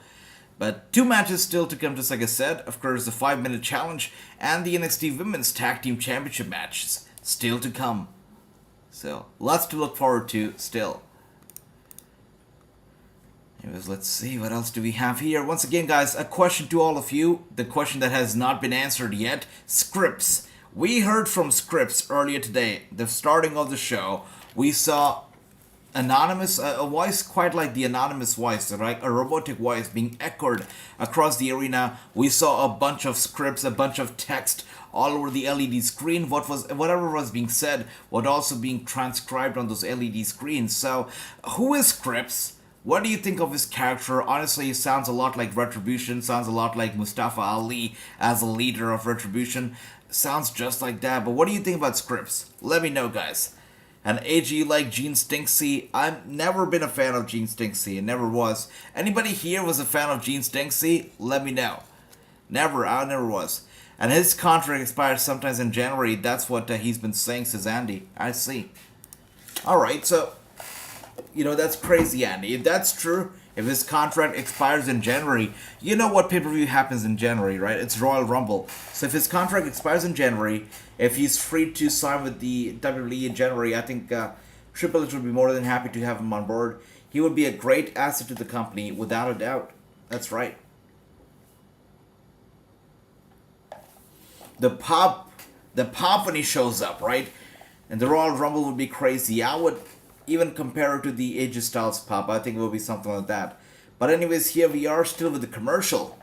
But 2 matches still to come, just like I said. Of course, the 5-minute challenge and the NXT Women's Tag Team Championship matches still to come. So, lots to look forward to still. Anyways, let's see, what else do we have here? Once again, guys, a question to all of you. The question that has not been answered yet. Scripts. We heard from Scripts earlier today, the starting of the show. We saw anonymous, a voice quite like the anonymous voice, right? A robotic voice being echoed across the arena. We saw a bunch of scripts, a bunch of text all over the LED screen. Whatever was being said was also being transcribed on those LED screens. So, who is Scripts? What do you think of his character? Honestly, he sounds a lot like Retribution, sounds a lot like Mustafa Ali as a leader of Retribution. Sounds just like that, but what do you think about Scripts? Let me know, guys. And AG, you like Gene Stinksy? I've never been a fan of Gene Stinksy, and never was. Anybody here was a fan of Gene Stinksy? Let me know. Never, I never was. And his contract expires sometimes in January. That's what he's been saying, says Andy. I see. Alright, so, you know, that's crazy, Andy. If that's true, if his contract expires in January, you know what pay-per-view happens in January, right? It's Royal Rumble. So if his contract expires in January, if he's free to sign with the WWE in January, I think Triple H would be more than happy to have him on board. He would be a great asset to the company, without a doubt. That's right. The pop when he shows up, right? And the Royal Rumble would be crazy. I would even compare it to the AJ Styles pop. I think it will be something like that. But anyways, here we are still with the commercial.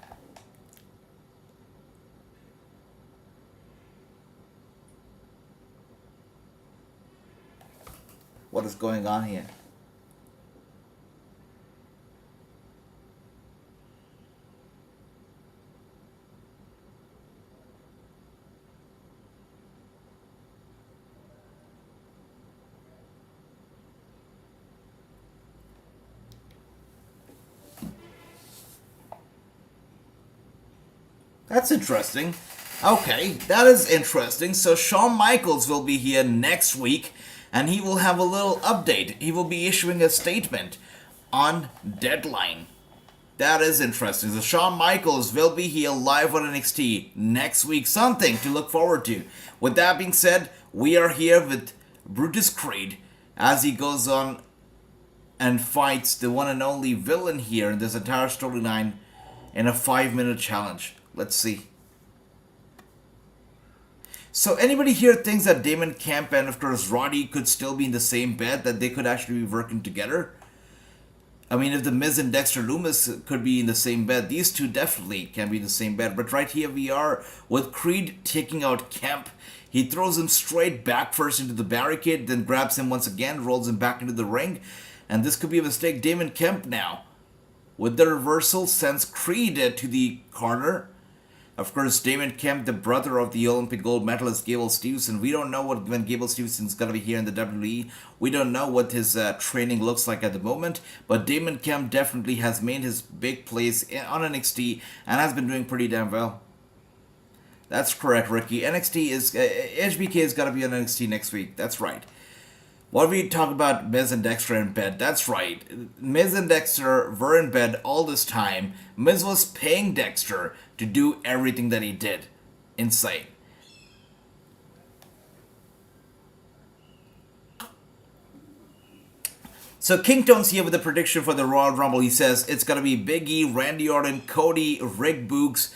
What is going on here? That's interesting. Okay, that is interesting. So Shawn Michaels will be here next week, and he will have a little update. He will be issuing a statement on Deadline. That is interesting. So Shawn Michaels will be here live on NXT next week. Something to look forward to. With that being said, we are here with Brutus Creed as he goes on and fights the one and only villain here in this entire storyline in a 5-minute challenge. Let's see. So anybody here thinks that Damon Kemp and of course Roddy could still be in the same bed, that they could actually be working together? I mean, if the Miz and Dexter Lumis could be in the same bed, these two definitely can be in the same bed. But right here we are with Creed taking out Kemp. He throws him straight back first into the barricade, then grabs him once again, rolls him back into the ring. And this could be a mistake. Damon Kemp now, with the reversal, sends Creed to the corner. Of course, Damon Kemp, the brother of the Olympic gold medalist Gable Steveson. We don't know when Gable Stevenson's going to be here in the WWE. We don't know what his training looks like at the moment. But Damon Kemp definitely has made his big place on NXT and has been doing pretty damn well. That's correct, Ricky. NXT is... HBK is going to be on NXT next week. That's right. What we talk about Miz and Dexter in bed, that's right. Miz and Dexter were in bed all this time. Miz was paying Dexter to do everything that he did. Insane. So King Tone's here with a prediction for the Royal Rumble. He says it's going to be Big E, Randy Orton, Cody, Rick Boogs,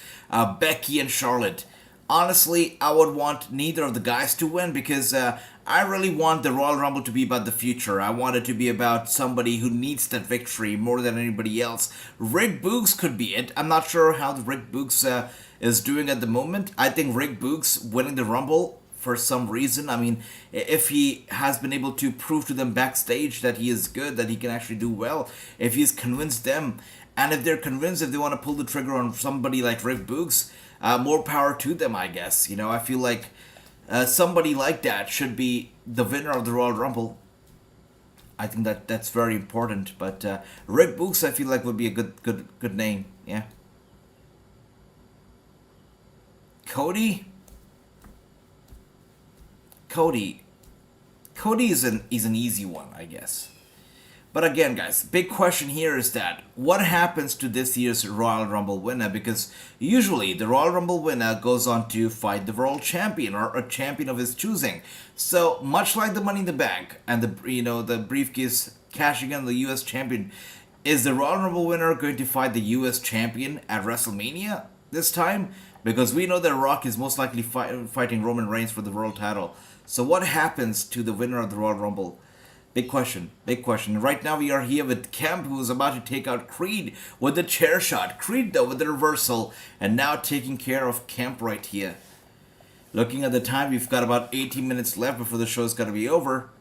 Becky, and Charlotte. Honestly, I would want neither of the guys to win because I really want the Royal Rumble to be about the future. I want it to be about somebody who needs that victory more than anybody else. Rick Boogs could be it. I'm not sure how Rick Boogs is doing at the moment. I think Rick Boogs winning the Rumble for some reason. I mean, if he has been able to prove to them backstage that he is good, that he can actually do well, if he's convinced them, and if they're convinced if they want to pull the trigger on somebody like Rick Boogs, more power to them, I guess. You know, I feel like somebody like that should be the winner of the Royal Rumble. I think that's very important. But Rick Boogs, I feel like would be a good name. Yeah. Cody is an easy one, I guess. But again, guys, big question here is that what happens to this year's Royal Rumble winner? Because usually the Royal Rumble winner goes on to fight the world champion or a champion of his choosing. So much like the Money in the Bank and the briefcase cashing in the US champion, Is the Royal Rumble winner going to fight the US champion at WrestleMania this time? Because we know that Rock is most likely fighting Roman Reigns for the world title. So what happens to the winner of the Royal Rumble? Big question, big question. Right now we are here with Kemp, who is about to take out Creed with the chair shot. Creed though with the reversal, and now taking care of Kemp right here. Looking at the time, we've got about 18 minutes left before the show's gonna be over.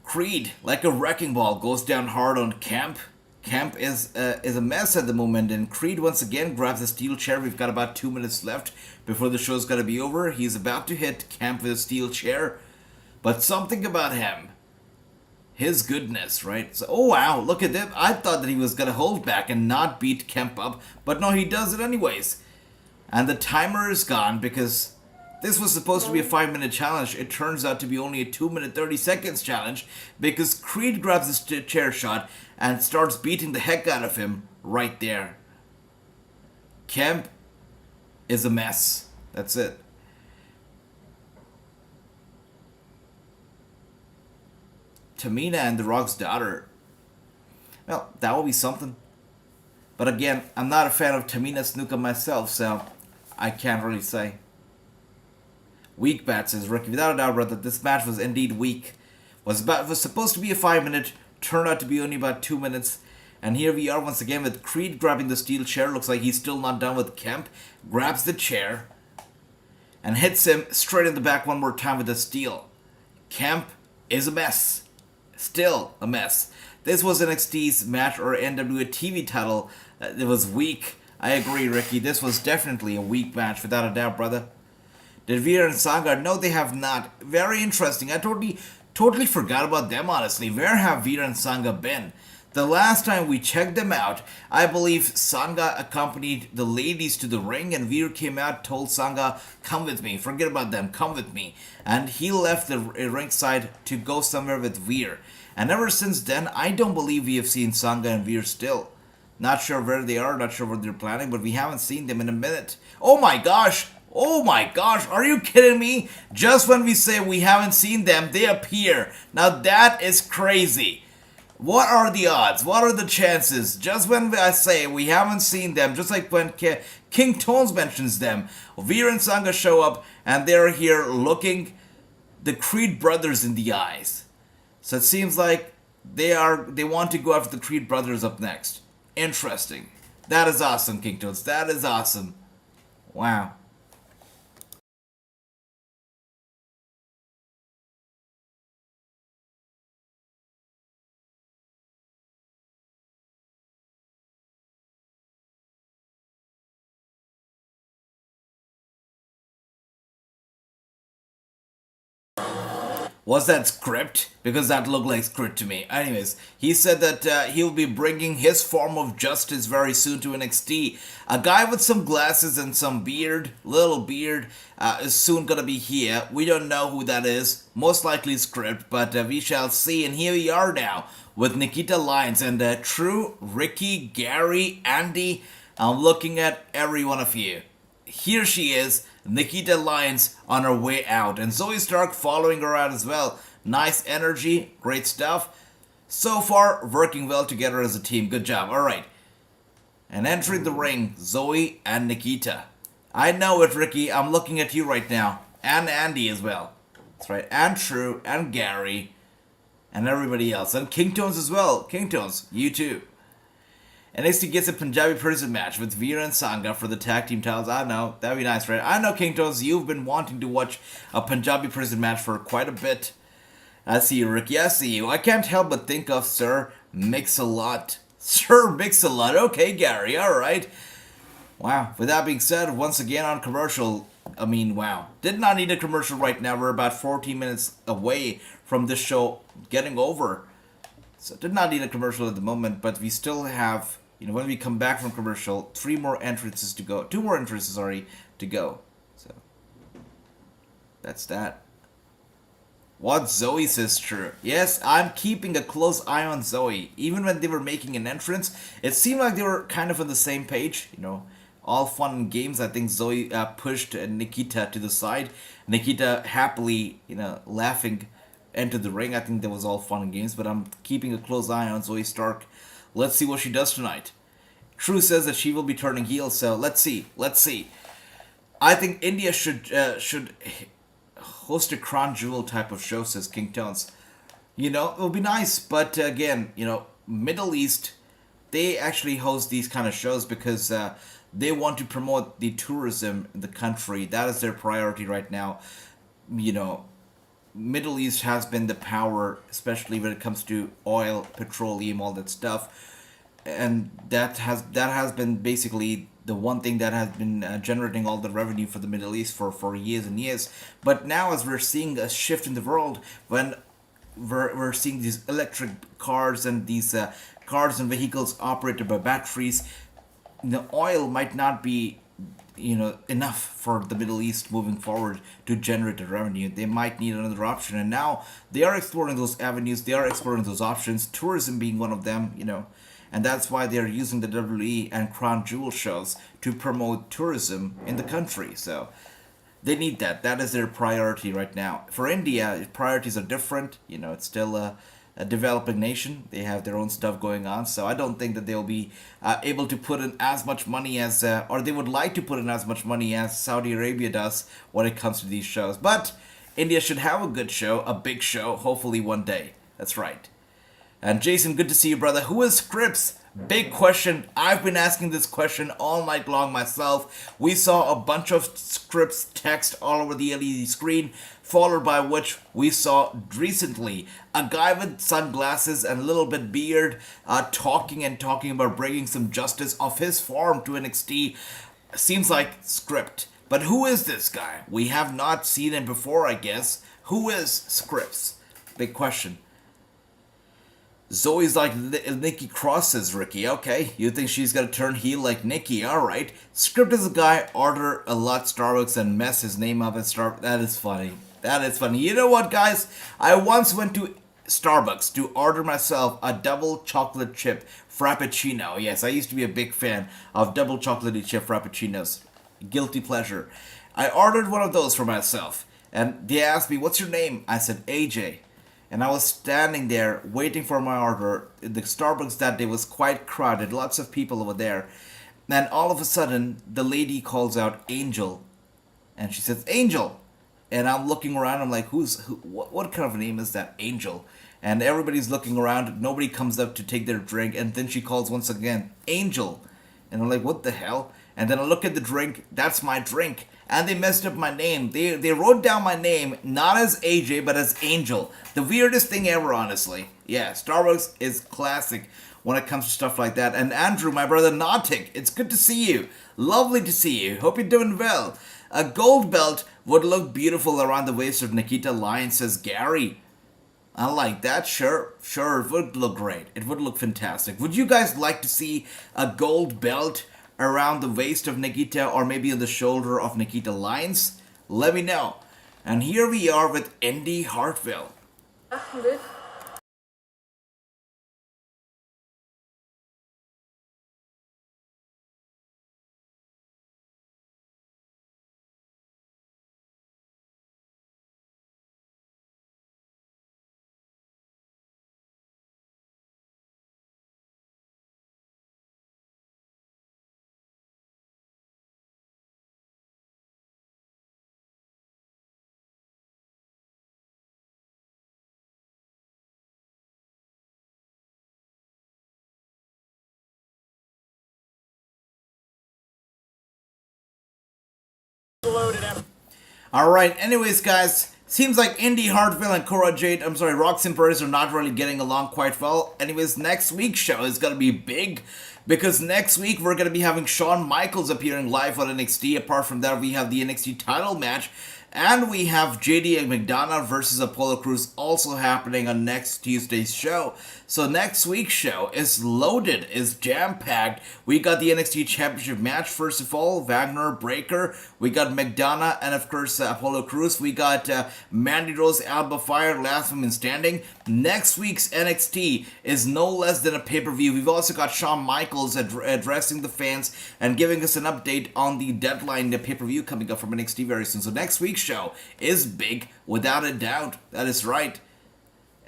Creed, like a wrecking ball, goes down hard on Kemp. Kemp is a mess at the moment, and Creed once again grabs a steel chair. We've got about 2 minutes left before the show's gonna be over. He's about to hit Kemp with a steel chair. But something about him, his goodness, right? So, oh wow, look at him. I thought that he was going to hold back and not beat Kemp up, but no, he does it anyways. And the timer is gone because this was supposed to be a 5-minute challenge. It turns out to be only a 2-minute 30 seconds challenge because Creed grabs his chair shot and starts beating the heck out of him right there. Kemp is a mess. That's it. Tamina and The Rock's daughter. Well, that will be something. But again, I'm not a fan of Tamina Snuka myself, so I can't really say. Weak match, says Ricky. Without a doubt, brother, this match was indeed weak. Was supposed to be a 5-minute, turned out to be only about 2 minutes. And here we are once again with Creed grabbing the steel chair. Looks like he's still not done with Kemp. Grabs the chair and hits him straight in the back one more time with the steel. Kemp is a mess. Still a mess. This was NXT's match or NWA TV title. It was weak. I agree, Ricky. This was definitely a weak match, without a doubt, brother. Did Veer and Sangha? No, they have not. Very interesting. I totally forgot about them, honestly. Where have Veer and Sangha been? The last time we checked them out, I believe Sangha accompanied the ladies to the ring, and Veer came out, told Sangha, come with me, forget about them, come with me. And he left the ringside to go somewhere with Veer. And ever since then, I don't believe we have seen Sangha and Veer still. Not sure where they are, not sure what they're planning, but we haven't seen them in a minute. Oh my gosh! Oh my gosh, are you kidding me? Just when we say we haven't seen them, they appear. Now that is crazy. What are the odds? What are the chances? Just when I say we haven't seen them, just like when King Tones mentions them, Veer and Sangha show up and they're here looking the Creed brothers in the eyes. So it seems like they want to go after the Creed brothers up next. Interesting. That is awesome, King Tones. That is awesome. Wow. Was that script? Because that looked like script to me. Anyways, he said that he'll be bringing his form of justice very soon to NXT. A guy with some glasses and some beard, little beard, is soon gonna be here. We don't know who that is. Most likely script, but we shall see. And here we are now with Nikkita Lyons and True, Ricky, Gary, Andy. I'm looking at every one of you. Here she is, Nikkita Lyons on her way out, and Zoe Stark following her out as well. Nice energy, great stuff. So far, working well together as a team. Good job. All right. And entering the ring, Zoe and Nikkita. I know it, Ricky. I'm looking at you right now. And Andy as well. That's right. And True, and Gary, and everybody else. And King Tones as well. King Tones, you too. NXT gets a Punjabi Prison match with Veer and Sangha for the tag team titles. I know, that'd be nice, right? I know, King Tones, you've been wanting to watch a Punjabi Prison match for quite a bit. I see you, Ricky, I see you. I can't help but think of Sir Mix-a-Lot. Sir Mix-a-Lot, okay, Gary, alright. Wow, with that being said, once again on commercial, wow. Did not need a commercial right now. We're about 14 minutes away from this show getting over. So did not need a commercial at the moment, but we still have, when we come back from commercial, 2 more entrances to go. So that's that. What Zoe says true. Yes, I'm keeping a close eye on Zoe. Even when they were making an entrance, it seemed like they were kind of on the same page, all fun and games. I think Zoe pushed Nikkita to the side. Nikkita happily, laughing entered the ring. I think that was all fun and games, but I'm keeping a close eye on Zoe Stark. Let's see what she does tonight. True says that she will be turning heel, so let's see. I think India should host a crown jewel type of show, says King Tones. You know, it will be nice, but again, you know, Middle East, they actually host these kind of shows because they want to promote the tourism in the country. That is their priority right now. You know, Middle East has been the power, especially when it comes to oil, petroleum, all that stuff. And that has been basically the one thing that has been generating all the revenue for the Middle East for years and years. But now, as we're seeing a shift in the world, when we're seeing these electric cars and these cars and vehicles operated by batteries, the oil might not be, you know, enough for the Middle East moving forward to generate the revenue. They might need another option, and now they are exploring those avenues. They are exploring those options. Tourism being one of them, you know. And that's why they're using the WWE and Crown Jewel shows to promote tourism in the country. So they need that. That is their priority right now. For India, priorities are different. You know, it's still a developing nation. They have their own stuff going on. So I don't think that they'll be able to put in as much money as, or they would like to put in as much money as Saudi Arabia does when it comes to these shows. But India should have a good show, a big show, hopefully one day. That's right. And Jason, good to see you, brother. Who is Scripps? Big question. I've been asking this question all night long myself. We saw a bunch of Scripps text all over the LED screen, followed by which we saw recently a guy with sunglasses and a little bit beard talking about bringing some justice of his form to NXT. Seems like script. But who is this guy? We have not seen him before, I guess. Who is Scripps? Big question. Zoe's like Nikki Cross, says Ricky. Okay, you think she's gonna turn heel like Nikki? Alright. Script is a guy, order a lot Starbucks and mess his name up at Starbucks. That is funny. That is funny. You know what, guys? I once went to Starbucks to order myself a double chocolate chip frappuccino. Yes, I used to be a big fan of double chocolate chip frappuccinos. Guilty pleasure. I ordered one of those for myself, and they asked me, "What's your name?" I said, "AJ." And I was standing there waiting for my order. The Starbucks that day was quite crowded, lots of people over there. And all of a sudden, the lady calls out Angel. And she says, "Angel." And I'm looking around, I'm like, what kind of a name is that, Angel? And everybody's looking around, nobody comes up to take their drink. And then she calls once again, "Angel." And I'm like, what the hell? And then I look at the drink, that's my drink. And they messed up my name. They wrote down my name, not as AJ, but as Angel. The weirdest thing ever, honestly. Yeah, Starbucks is classic when it comes to stuff like that. And Andrew, my brother Nautic, it's good to see you. Lovely to see you. Hope you're doing well. A gold belt would look beautiful around the waist of Nikkita Lyons, says Gary. I like that. Sure, it would look great. It would look fantastic. Would you guys like to see a gold belt around the waist of Nikkita, or maybe on the shoulder of Nikkita Lyons? Let me know. And here we are with Indy Hartwell. Good. Alright, anyways guys, seems like Indy Hartwell and Roxanne Perez are not really getting along quite well. Anyways, next week's show is gonna be big, because next week we're gonna be having Shawn Michaels appearing live on NXT. Apart from that, we have the NXT title match, and we have JD McDonough versus Apollo Crews also happening on next Tuesday's show. So next week's show is loaded, is jam-packed. We got the NXT Championship match, first of all, Wagner, Breakker. We got McDonough and, of course, Apollo Crews. We got Mandy Rose, Alba Fire, last woman standing. Next week's NXT is no less than a pay-per-view. We've also got Shawn Michaels addressing the fans and giving us an update on the deadline, the pay-per-view coming up from NXT very soon. So next week's show is big, without a doubt. That is right.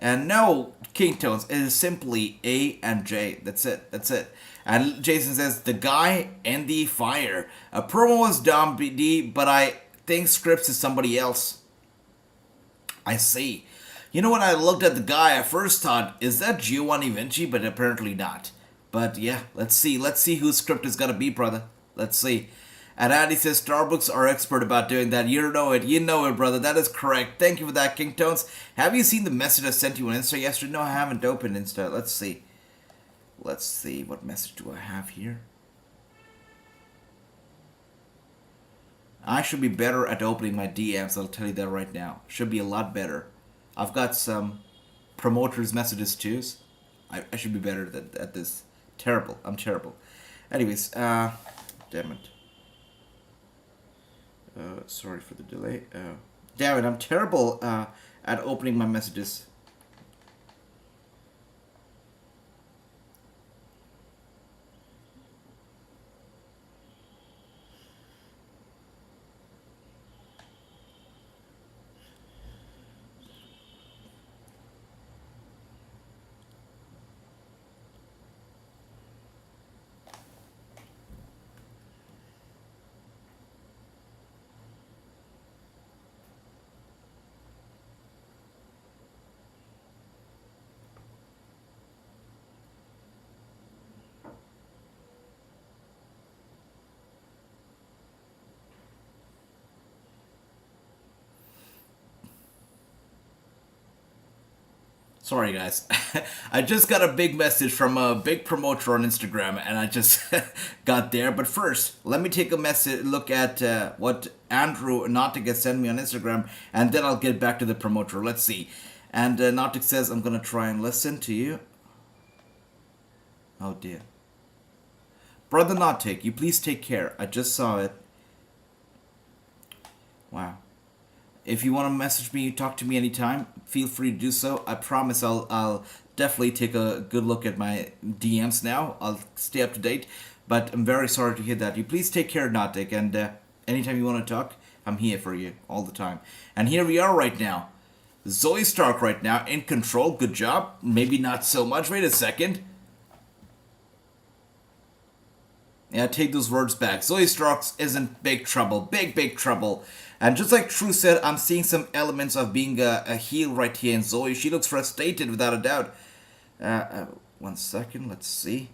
And no, King Tones, it is simply A and J. That's it. That's it. And Jason says, the guy in the fire. A promo was dumb, BD, but I think scripts is somebody else. I see. You know, when I looked at the guy, I first thought, is that Giovanni Vinci? But apparently not. But yeah, let's see. Let's see whose script is going to be, brother. Let's see. And Andy says, Starbucks are expert about doing that. You know it. You know it, brother. That is correct. Thank you for that, King Tones. Have you seen the message I sent you on Insta yesterday? No, I haven't opened Insta. Let's see. Let's see. What message do I have here? I should be better at opening my DMs. I'll tell you that right now. Should be a lot better. I've got some promoters' messages too. I should be better at this. Terrible. I'm terrible. Anyways, damn it. Sorry for the delay. Damn it, I'm terrible at opening my messages. Sorry, guys. I just got a big message from a big promoter on Instagram, and I just got there. But first, let me take a look at what Andrew Nautic sent me on Instagram, and then I'll get back to the promoter. Let's see. And Nautic says, I'm going to try and listen to you. Oh, dear. Brother Nautic, you please take care. I just saw it. Wow. If you want to message me, talk to me anytime, feel free to do so. I promise I'll definitely take a good look at my DMs now. I'll stay up to date. But I'm very sorry to hear that. You please take care, Nautic. And anytime you want to talk, I'm here for you all the time. And here we are right now. Zoe Stark right now in control. Good job. Maybe not so much. Wait a second. Yeah, take those words back. Zoe Stark is in big trouble. Big trouble. And just like True said, I'm seeing some elements of being a heel right here in Zoe. She looks frustrated without a doubt. 1 second, let's see.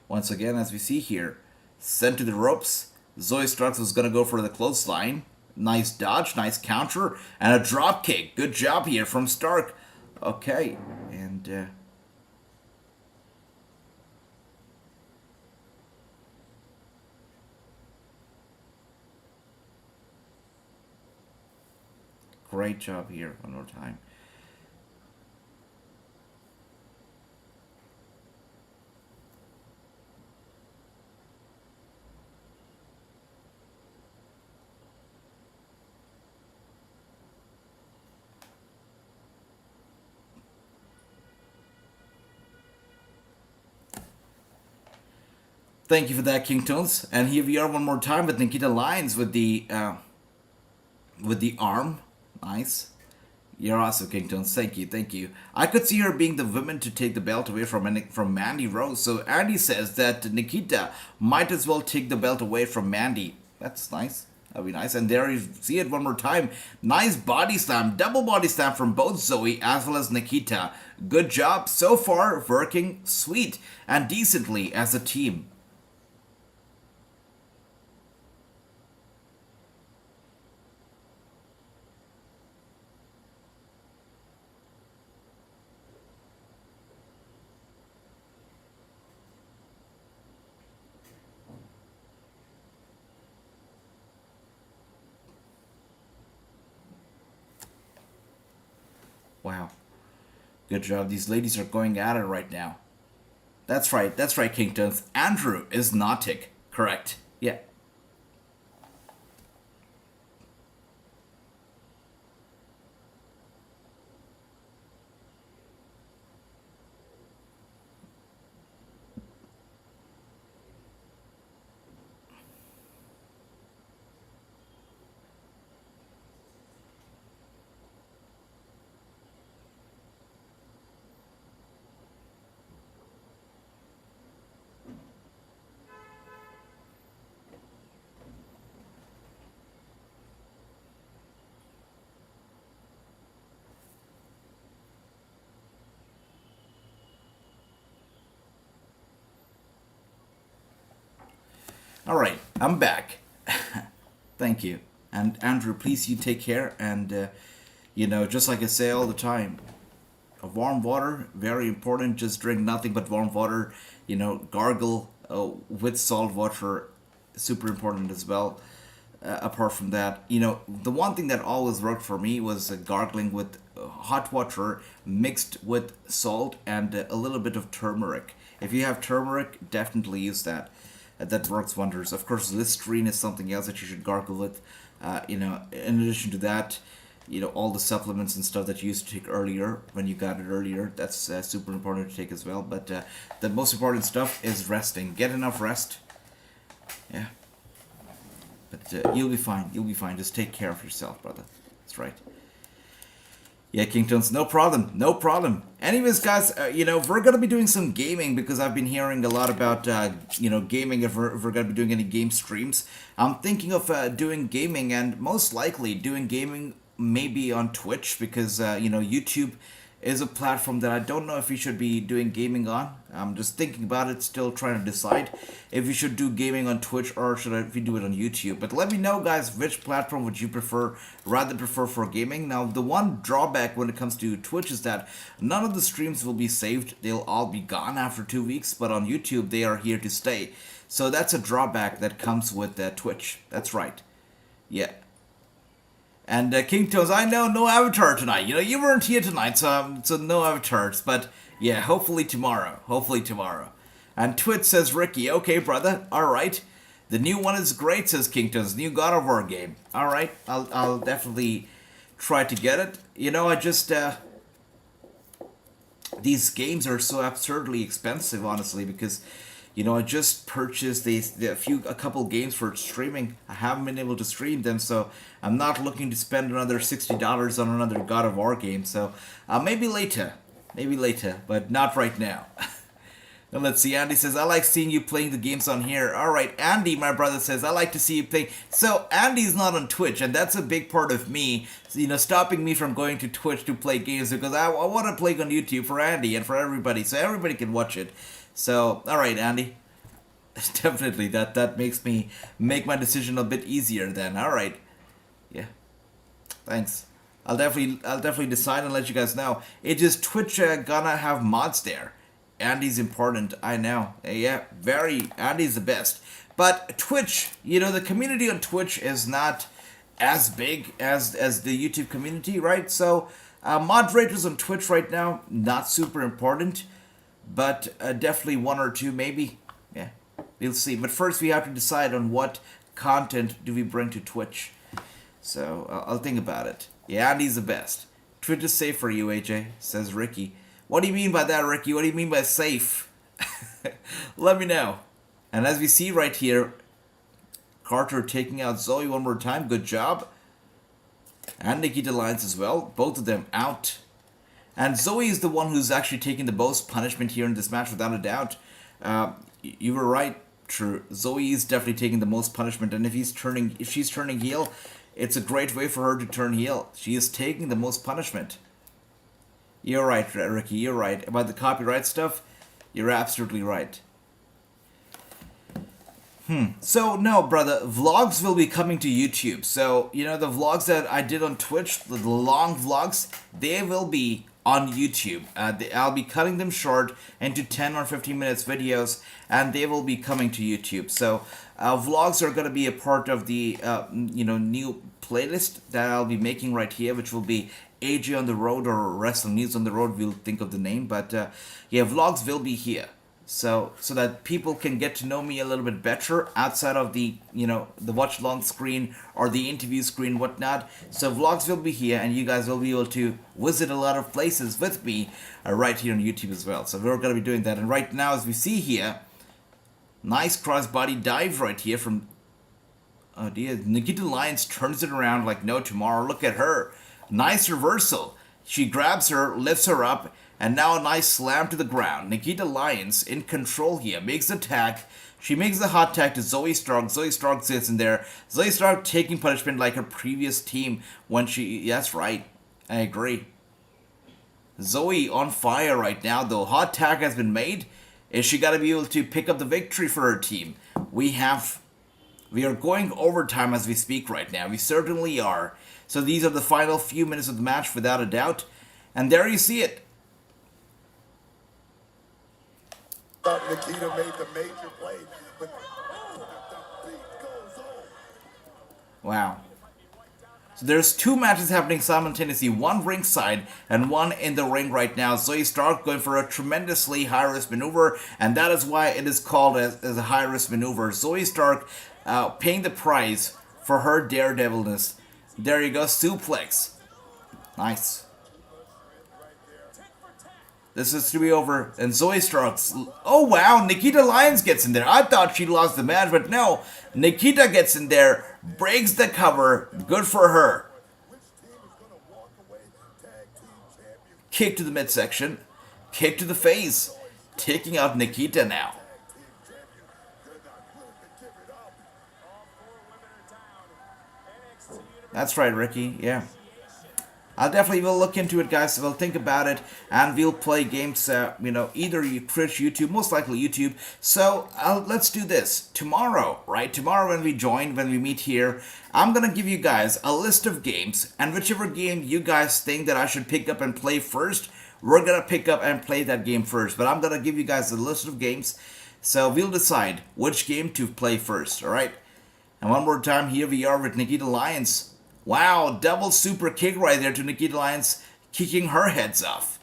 Once again, as we see here, sent to the ropes. Zoe Stark was going to go for the clothesline. Nice dodge, nice counter, and a drop kick. Good job here from Stark. Okay, and great job here one more time. Thank you for that, King Tones. And here we are one more time with Nikkita Lyons with the arm. Nice. You're awesome, King Tones. Thank you, thank you. I could see her being the woman to take the belt away from Mandy Rose. So Andy says that Nikkita might as well take the belt away from Mandy. That's nice. That'd be nice. And there you see it one more time. Nice body slam, double body slam from both Zoe as well as Nikkita. Good job so far, working sweet and decently as a team. Wow. Good job. These ladies are going at it right now. That's right, King Tones. Andrew is Nautic. Correct. Yeah. Alright, I'm back. Thank you. And Andrew, please you take care. And, you know, just like I say all the time, warm water, very important. Just drink nothing but warm water. You know, gargle with salt water, super important as well. Apart from that, you know, the one thing that always worked for me was gargling with hot water mixed with salt and a little bit of turmeric. If you have turmeric, definitely use that. That works wonders. Of course, Listerine is something else that you should gargle with. You know, in addition to that, you know, all the supplements and stuff that you used to take earlier, when you got it earlier, that's super important to take as well. But the most important stuff is resting. Get enough rest. Yeah. But you'll be fine. You'll be fine. Just take care of yourself, brother. That's right. Yeah, Kingtones, no problem. No problem. Anyways, guys, you know, we're going to be doing some gaming because I've been hearing a lot about, you know, gaming, if we're going to be doing any game streams. I'm thinking of doing gaming and most likely doing gaming maybe on Twitch because, you know, YouTube is a platform that I don't know if we should be doing gaming on. I'm just thinking about it, still trying to decide if we should do gaming on Twitch or if we do it on YouTube. But let me know, guys, which platform would you rather prefer for gaming. Now, the one drawback when it comes to Twitch is that none of the streams will be saved. They'll all be gone after 2 weeks, but on YouTube, they are here to stay. So that's a drawback that comes with Twitch. That's right. Yeah. And Kingtones, I know no avatar tonight. You know, you weren't here tonight, so no avatars. But yeah, hopefully tomorrow. Hopefully tomorrow. And Twit says, Ricky, okay, brother, all right. The new one is great, says Kingtones. New God of War game. All right, I'll definitely try to get it. You know, I just these games are so absurdly expensive, honestly, because, you know, I just purchased a couple games for streaming. I haven't been able to stream them, so I'm not looking to spend another $60 on another God of War game. So maybe later, but not right now. Now let's see. Andy says, I like seeing you playing the games on here. All right, Andy, my brother, says, I like to see you play. So Andy's not on Twitch, and that's a big part of me, you know, stopping me from going to Twitch to play games, because I want to play on YouTube for Andy and for everybody, so everybody can watch it. So, all right, Andy. Definitely, that makes me make my decision a bit easier then. All right. Yeah. Thanks. I'll definitely decide and let you guys know. It is Twitch gonna have mods there. Andy's important, I know. Yeah, Andy's the best. But Twitch, you know, the community on Twitch is not as big as the YouTube community, right? So, moderators on Twitch right now, not super important. But definitely one or two, maybe. Yeah, we'll see. But first, we have to decide on what content do we bring to Twitch. So I'll think about it. Yeah, Andy's the best. Twitch is safe for you, AJ, says Ricky. What do you mean by that, Ricky? What do you mean by safe? Let me know. And as we see right here, Carter taking out Zoe one more time. Good job. And Nikkita Lyons as well. Both of them out. And Zoe is the one who's actually taking the most punishment here in this match, without a doubt. You were right, true. Zoe is definitely taking the most punishment, and if she's turning heel, it's a great way for her to turn heel. She is taking the most punishment. You're right, Ricky. You're right about the copyright stuff. You're absolutely right. So, no, brother, vlogs will be coming to YouTube. So, you know, the vlogs that I did on Twitch, the long vlogs, they will be on YouTube. I'll be cutting them short into 10 or 15 minutes videos, and they will be coming to YouTube. So, vlogs are going to be a part of the, you know, new playlist that I'll be making right here, which will be AJ on the Road or Wrestling News on the Road. We'll think of the name, but yeah, vlogs will be here. So that people can get to know me a little bit better outside of the, you know, the watch long screen or the interview screen, whatnot. So vlogs will be here, and you guys will be able to visit a lot of places with me right here on YouTube as well. So we're going to be doing that. And right now, as we see here, nice crossbody dive right here from, oh dear, Nikkita Lyons turns it around like no tomorrow. Look at her. Nice reversal. She grabs her, lifts her up, and now a nice slam to the ground. Nikkita Lyons in control here. Makes the tag. She makes the hot tag to Zoe Stark. Zoe Stark sits in there. Zoe Stark taking punishment like her previous team when she... That's right. I agree. Zoe on fire right now, though. Hot tag has been made. Is she got to be able to pick up the victory for her team? We have We are going overtime as we speak right now. We certainly are. So these are the final few minutes of the match, without a doubt. And there you see it. Thought Nikkita made the major play, but the beat goes on. Wow. So there's two matches happening simultaneously, one ringside and one in the ring right now. Zoe Stark going for a tremendously high-risk maneuver, and that is why it is called as a high-risk maneuver. Zoe Stark paying the price for her daredevilness. There you go, suplex. Nice. This is to be over, and Zoe Stark's... Oh wow, Nikkita Lyons gets in there. I thought she lost the match, but no. Nikkita gets in there, breaks the cover. Good for her. Kick to the midsection. Kick to the face. Taking out Nikkita now. That's right, Ricky. Yeah. I'll definitely will look into it, guys. We'll think about it, and we'll play games, either Twitch, YouTube, most likely YouTube. So let's do this. Tomorrow, right? Tomorrow when we meet here, I'm going to give you guys a list of games, and whichever game you guys think that I should pick up and play first, we're going to pick up and play that game first. But I'm going to give you guys a list of games, so we'll decide which game to play first, all right? And one more time, here we are with Nikkita Lyons. Wow, double super kick right there to Nikkita Lyons, kicking her heads off.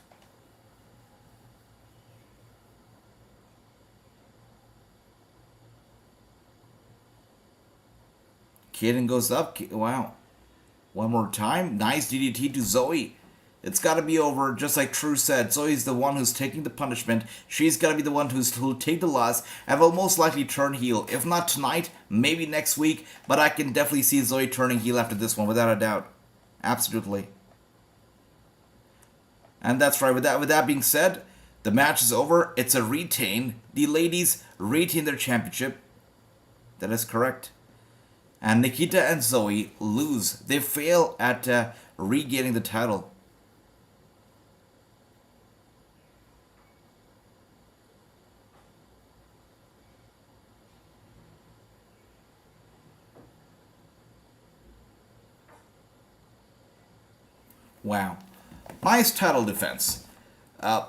Kaden goes up. Wow. One more time. Nice DDT to Zoe. It's got to be over, just like True said. Zoe's the one who's taking the punishment. She's got to be the one who'll take the loss and will most likely turn heel. If not tonight, maybe next week. But I can definitely see Zoe turning heel after this one, without a doubt. Absolutely. And that's right. With that being said, the match is over. It's a retain. The ladies retain their championship. That is correct. And Nikkita and Zoe lose. They fail at regaining the title. Wow. Nice title defense.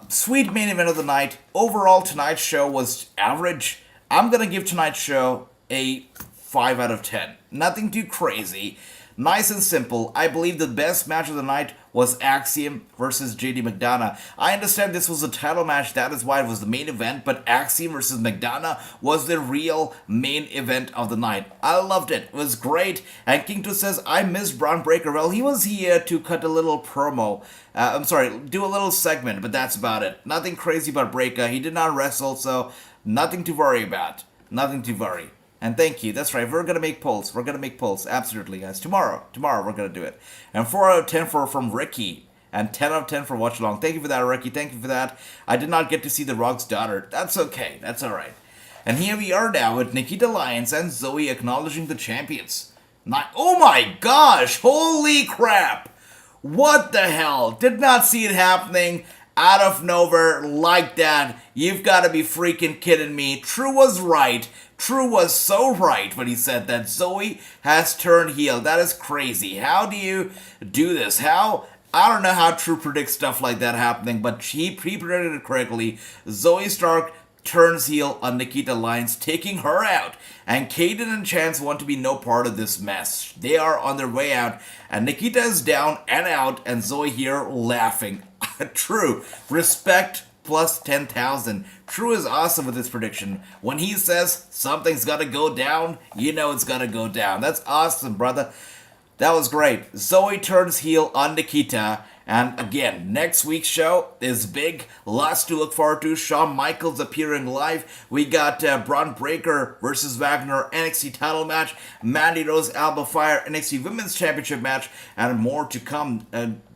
Sweet main event of the night. Overall, tonight's show was average. I'm going to give tonight's show a 5 out of 10. Nothing too crazy. Nice and simple. I believe the best match of the night was Axiom versus JD McDonough. I understand this was a title match, that is why it was the main event, but Axiom versus McDonough was the real main event of the night. I loved it. It was great. And King2 says, I miss Bron Breakker. Well, he was here to cut a little promo. Do a little segment, but that's about it. Nothing crazy about Breakker. He did not wrestle, so nothing to worry about. Nothing to worry. And thank you. That's right. We're going to make polls. We're going to make polls. Absolutely, guys. Tomorrow we're going to do it. And 4 out of 10 from Ricky. And 10 out of 10 for Watch Along. Thank you for that, Ricky. Thank you for that. I did not get to see The Rock's daughter. That's okay. That's all right. And here we are now with Nikkita Lyons and Zoe acknowledging the champions. Oh my gosh. Holy crap. What the hell? Did not see it happening out of nowhere like that. You've got to be freaking kidding me. True was right. True was so right when he said that Zoe has turned heel. That is crazy. How do you do this? I don't know how True predicts stuff like that happening, but he predicted it correctly. Zoe Stark turns heel on Nikkita Lyons, taking her out. And Kaden and Chance want to be no part of this mess. They are on their way out, and Nikkita is down and out, and Zoe here laughing. True. Respect plus 10,000. True is awesome with his prediction. When he says something's gotta go down, you know it's gotta go down. That's awesome, brother. That was great. Zoe turns heel on Nikkita. And again, next week's show is big. Lots to look forward to. Shawn Michaels appearing live. We got Bron Breakker versus Wagner NXT title match. Mandy Rose Alba Fire NXT Women's Championship match. And more to come.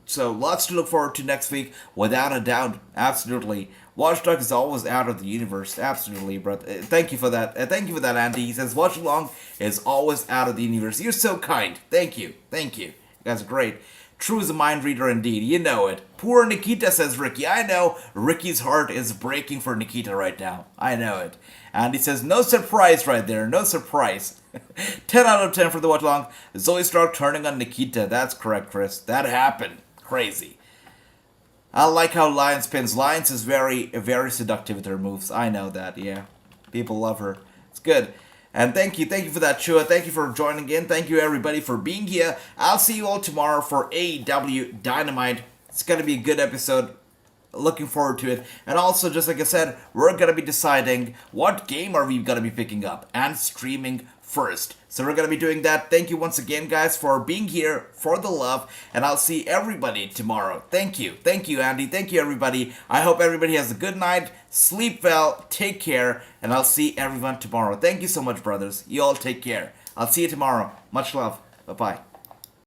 So lots to look forward to next week, without a doubt. Absolutely. Watchdog is always out of the universe. Absolutely, bro. Thank you for that. Thank you for that, Andy. He says, Watch Along is always out of the universe. You're so kind. Thank you. Thank you. You guys are great. True is a mind reader indeed. You know it. Poor Nikkita, says Ricky. I know Ricky's heart is breaking for Nikkita right now. I know it. And he says, no surprise right there. No surprise. 10 out of 10 for the watch along. Zoe Stark turning on Nikkita. That's correct, Chris. That happened. Crazy. I like how Lyons pins. Lyons is very seductive with her moves. I know that, yeah. People love her. It's good. And thank you for that, Chua. Thank you for joining in. Thank you, everybody, for being here. I'll see you all tomorrow for AEW Dynamite. It's going to be a good episode. Looking forward to it. And also, just like I said, we're going to be deciding what game are we going to be picking up and streaming first. So we're going to be doing that. Thank you once again, guys, for being here, for the love, and I'll see everybody tomorrow. Thank you. Thank you, Andy. Thank you, everybody. I hope everybody has a good night. Sleep well. Take care. And I'll see everyone tomorrow. Thank you so much, brothers. You all take care. I'll see you tomorrow. Much love. Bye-bye.